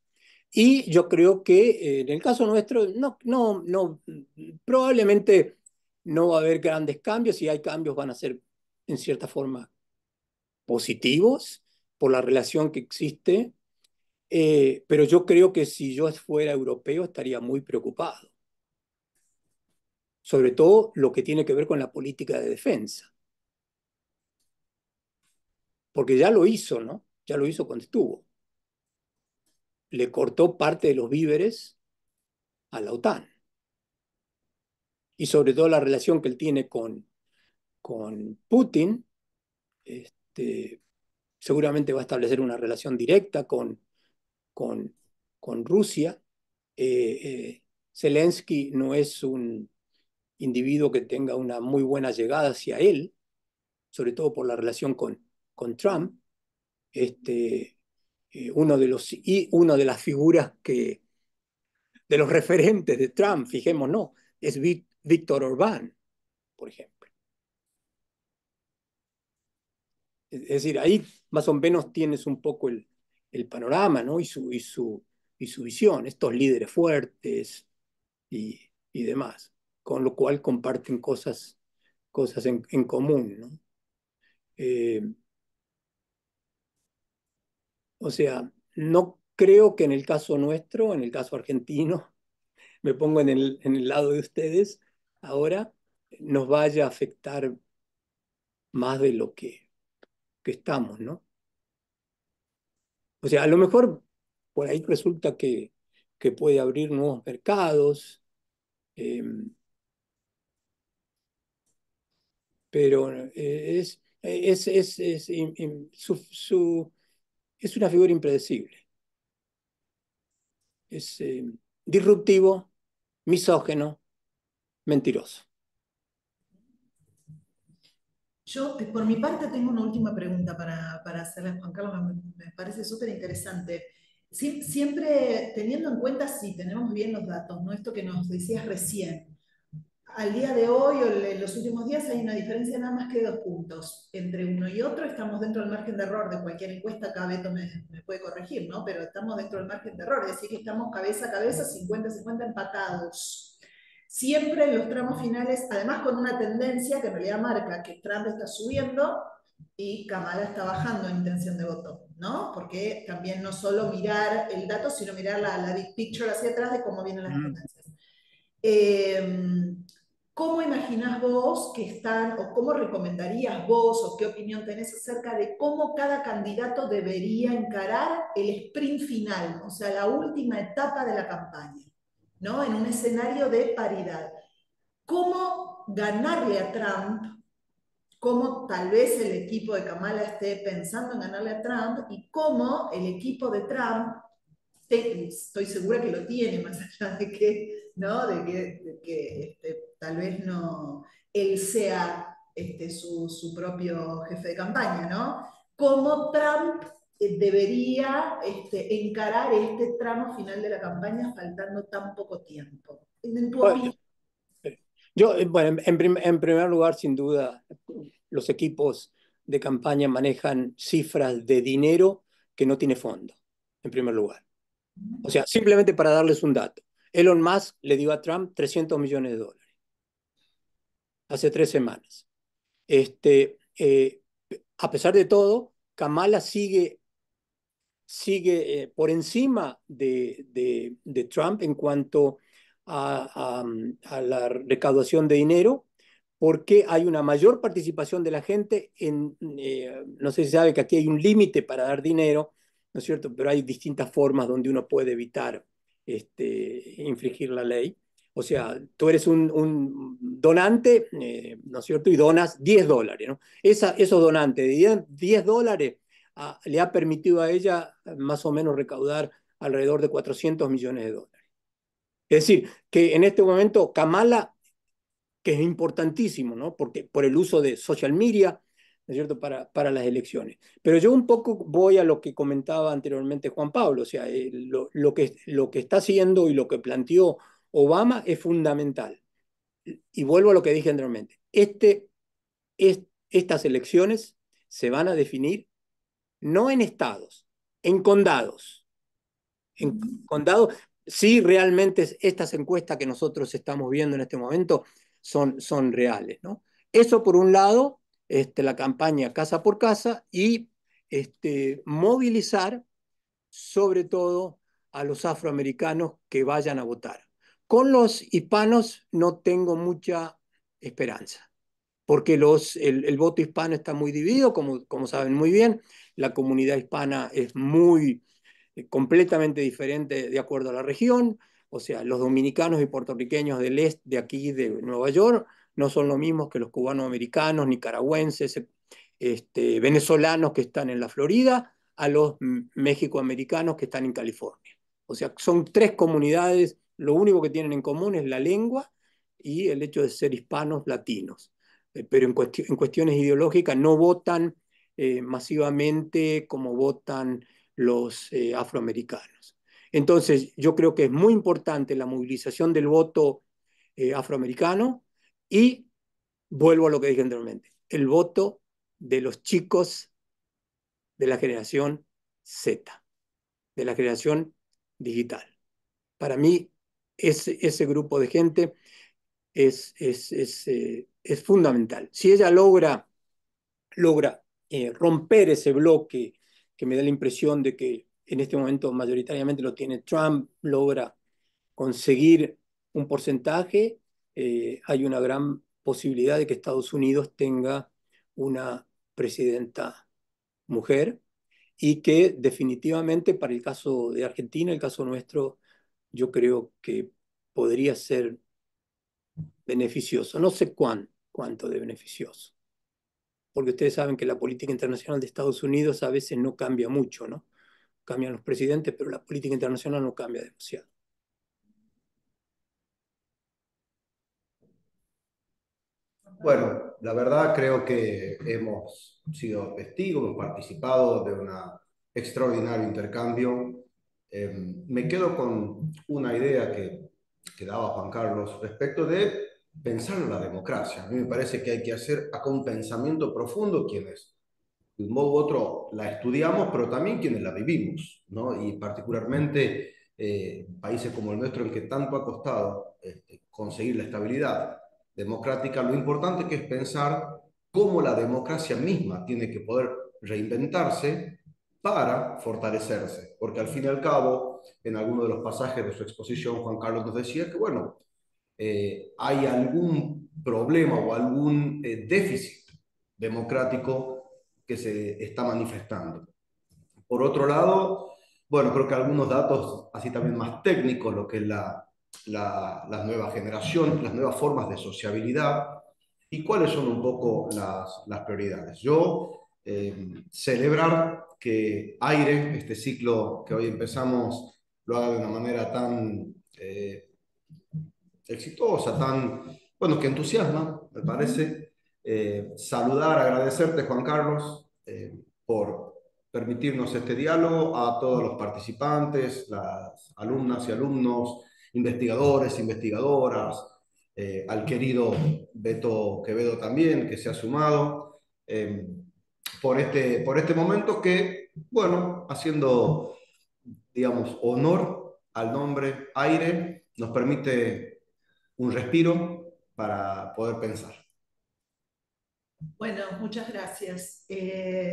B: y yo creo que en el caso nuestro probablemente no va a haber grandes cambios. Si hay cambios van a ser en cierta forma positivos por la relación que existe, pero yo creo que si yo fuera europeo estaría muy preocupado, sobre todo lo que tiene que ver con la política de defensa, porque ya lo hizo, ¿no? Ya lo hizo cuando estuvo. Le cortó parte de los víveres a la OTAN y sobre todo la relación que él tiene con Putin, este, seguramente va a establecer una relación directa con, con Rusia. Zelensky no es un individuo que tenga una muy buena llegada hacia él, sobre todo por la relación con Trump. Este, una de las figuras de los referentes de Trump, fijémonos, es Víctor Orbán, por ejemplo. Es decir, ahí más o menos tienes un poco el panorama, ¿no? Y su visión, estos líderes fuertes y demás, con lo cual comparten cosas en común, ¿no? Eh, o sea, no creo que en el caso nuestro, en el caso argentino, me pongo en el lado de ustedes, ahora nos vaya a afectar más de lo que estamos, ¿no? O sea, a lo mejor por ahí resulta que puede abrir nuevos mercados, eh, pero es una figura impredecible. Es disruptivo, misógeno, mentiroso.
A: Yo, por mi parte, tengo una última pregunta para hacerle a Juan Carlos, me parece súper interesante. Siempre teniendo en cuenta si tenemos bien los datos, ¿no? Esto que nos decías recién. Al día de hoy o en los últimos días hay una diferencia nada más que 2 puntos. Entre uno y otro estamos dentro del margen de error de cualquier encuesta, acá Beto me puede corregir, ¿no? Pero estamos dentro del margen de error, es decir, que estamos cabeza a cabeza, 50-50 empatados. Siempre en los tramos finales, además con una tendencia que en realidad marca que Trump está subiendo y Kamala está bajando en intención de voto, ¿no? Porque también no solo mirar el dato, sino mirar la big picture hacia atrás de cómo vienen las tendencias. ¿Cómo imaginás vos que están, o cómo recomendarías vos, o qué opinión tenés acerca de cómo cada candidato debería encarar el sprint final, o sea, la última etapa de la campaña, ¿no? En un escenario de paridad? ¿Cómo ganarle a Trump? ¿Cómo tal vez el equipo de Kamala esté pensando en ganarle a Trump? ¿Y cómo el equipo de Trump, estoy segura que lo tiene, más allá de que, ¿no? de que tal vez no él sea su propio jefe de campaña, ¿no? ¿Cómo Trump debería encarar este tramo final de la campaña faltando tan poco tiempo? En tu opinión.
B: Yo, bueno, en primer lugar, sin duda, los equipos de campaña manejan cifras de dinero que no tiene fondo, en primer lugar. O sea, simplemente para darles un dato. Elon Musk le dio a Trump $300 millones hace 3 semanas. A pesar de todo, Kamala sigue por encima de Trump en cuanto a la recaudación de dinero, porque hay una mayor participación de la gente no sé si sabe que aquí hay un límite para dar dinero, ¿no es cierto? Pero hay distintas formas donde uno puede evitar infringir la ley. O sea, tú eres un donante, ¿no es cierto? Y donas $10, ¿no? Esos donantes de $10 le ha permitido a ella más o menos recaudar alrededor de $400 millones. Es decir, que en este momento Kamala, que es importantísimo, ¿no? Porque por el uso de social media, ¿no es cierto?, para las elecciones. Pero yo un poco voy a lo que comentaba anteriormente Juan Pablo, o sea, lo que está haciendo y lo que planteó Obama es fundamental. Y vuelvo a lo que dije anteriormente. Estas elecciones se van a definir no en estados, en condados. En condados, sí, realmente estas encuestas que nosotros estamos viendo en este momento son reales, ¿no? Eso por un lado, la campaña casa por casa y movilizar sobre todo a los afroamericanos que vayan a votar. Con los hispanos no tengo mucha esperanza, porque el voto hispano está muy dividido, como saben muy bien. La comunidad hispana es completamente diferente de acuerdo a la región. O sea, los dominicanos y puertorriqueños del este, de aquí, de Nueva York, no son lo mismos que los cubanoamericanos, americanos, nicaragüenses, venezolanos que están en la Florida, a los mexicoamericanos que están en California. O sea, son 3 comunidades, lo único que tienen en común es la lengua y el hecho de ser hispanos latinos. Pero en cuestiones ideológicas no votan masivamente como votan los afroamericanos. Entonces, yo creo que es muy importante la movilización del voto afroamericano y vuelvo a lo que dije anteriormente, el voto de los chicos de la generación Z, de la generación digital. Para mí, ese grupo de gente es fundamental. Si ella logra romper ese bloque que me da la impresión de que en este momento mayoritariamente lo tiene Trump, logra conseguir un porcentaje, hay una gran posibilidad de que Estados Unidos tenga una presidenta mujer y que definitivamente para el caso de Argentina, el caso nuestro, yo creo que podría ser beneficioso. No sé cuánto de beneficioso, porque ustedes saben que la política internacional de Estados Unidos a veces no cambia mucho, ¿no? Cambian los presidentes, pero la política internacional no cambia demasiado.
C: Bueno, la verdad creo que hemos sido testigos, hemos participado de un extraordinario intercambio. Me quedo con una idea que daba Juan Carlos respecto de pensar en la democracia. A mí me parece que hay que hacer acá un pensamiento profundo quienes de un modo u otro la estudiamos, pero también quienes la vivimos, ¿no? Y particularmente países como el nuestro, en que tanto ha costado conseguir la estabilidad democrática, lo importante que es pensar cómo la democracia misma tiene que poder reinventarse para fortalecerse, porque al fin y al cabo, en alguno de los pasajes de su exposición, Juan Carlos nos decía que, bueno, hay algún problema o algún déficit democrático que se está manifestando. Por otro lado, bueno, creo que algunos datos así también más técnicos, lo que es la nueva generación, las nuevas formas de sociabilidad y cuáles son un poco las prioridades. Yo celebrar que AIRE, este ciclo que hoy empezamos, lo haga de una manera tan exitosa, tan, bueno, que entusiasma, me parece. Saludar, agradecerte, Juan Carlos, por permitirnos este diálogo, a todos los participantes, las alumnas y alumnos, investigadores, investigadoras, al querido Beto Quevedo también, que se ha sumado, por este momento que, bueno, haciendo, digamos, honor al nombre AIRE, nos permite un respiro para poder pensar.
A: Bueno, muchas gracias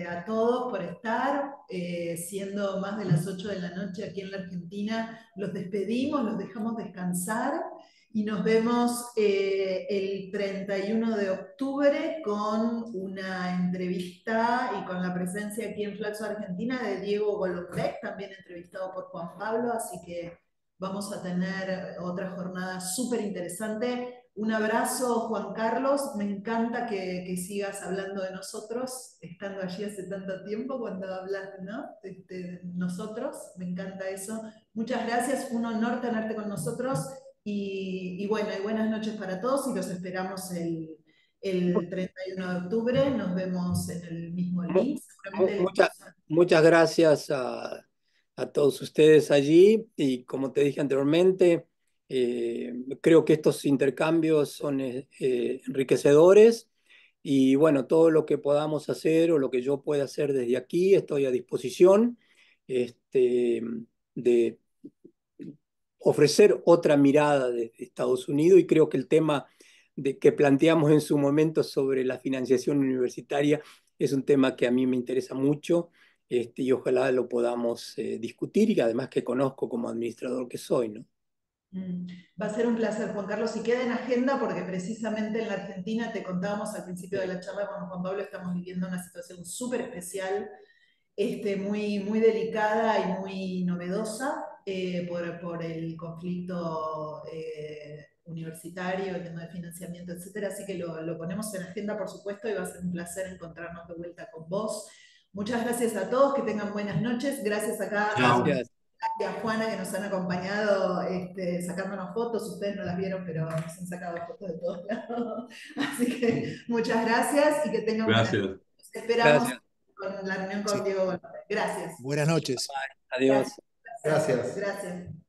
A: a todos por estar. Siendo más de las 8 de la noche aquí en la Argentina, los despedimos, los dejamos descansar y nos vemos el 31 de octubre con una entrevista y con la presencia aquí en Flaxo Argentina de Diego Golombek, también entrevistado por Juan Pablo, así que vamos a tener otra jornada súper interesante. Un abrazo, Juan Carlos. Me encanta que sigas hablando de nosotros, estando allí hace tanto tiempo cuando hablas, ¿no? De nosotros. Me encanta eso. Muchas gracias. Un honor tenerte con nosotros. Y bueno, y buenas noches para todos y los esperamos el 31 de octubre. Nos vemos en el mismo link.
B: Muchas gracias a todos ustedes allí y como te dije anteriormente, creo que estos intercambios son enriquecedores y bueno, todo lo que podamos hacer o lo que yo pueda hacer desde aquí, estoy a disposición de ofrecer otra mirada de Estados Unidos y creo que el tema que planteamos en su momento sobre la financiación universitaria es un tema que a mí me interesa mucho y ojalá lo podamos discutir y además que conozco como administrador que soy, ¿no?
A: Va a ser un placer, Juan Carlos, y queda en agenda porque precisamente en la Argentina, te contábamos al principio de la charla con Juan Pablo, estamos viviendo una situación súper especial, muy delicada y muy novedosa por el conflicto universitario, el tema de financiamiento, etcétera. Así que lo ponemos en agenda, por supuesto, y va a ser un placer encontrarnos de vuelta con vos. Muchas gracias a todos, que tengan buenas noches. Gracias acá a Juana que nos han acompañado sacándonos fotos. Ustedes no las vieron, pero nos han sacado fotos de todos lados. Así que muchas gracias y que tengan buenas noches. Esperamos con la reunión con Diego González. Gracias.
H: Buenas noches.
B: Adiós.
C: Gracias.
A: Gracias.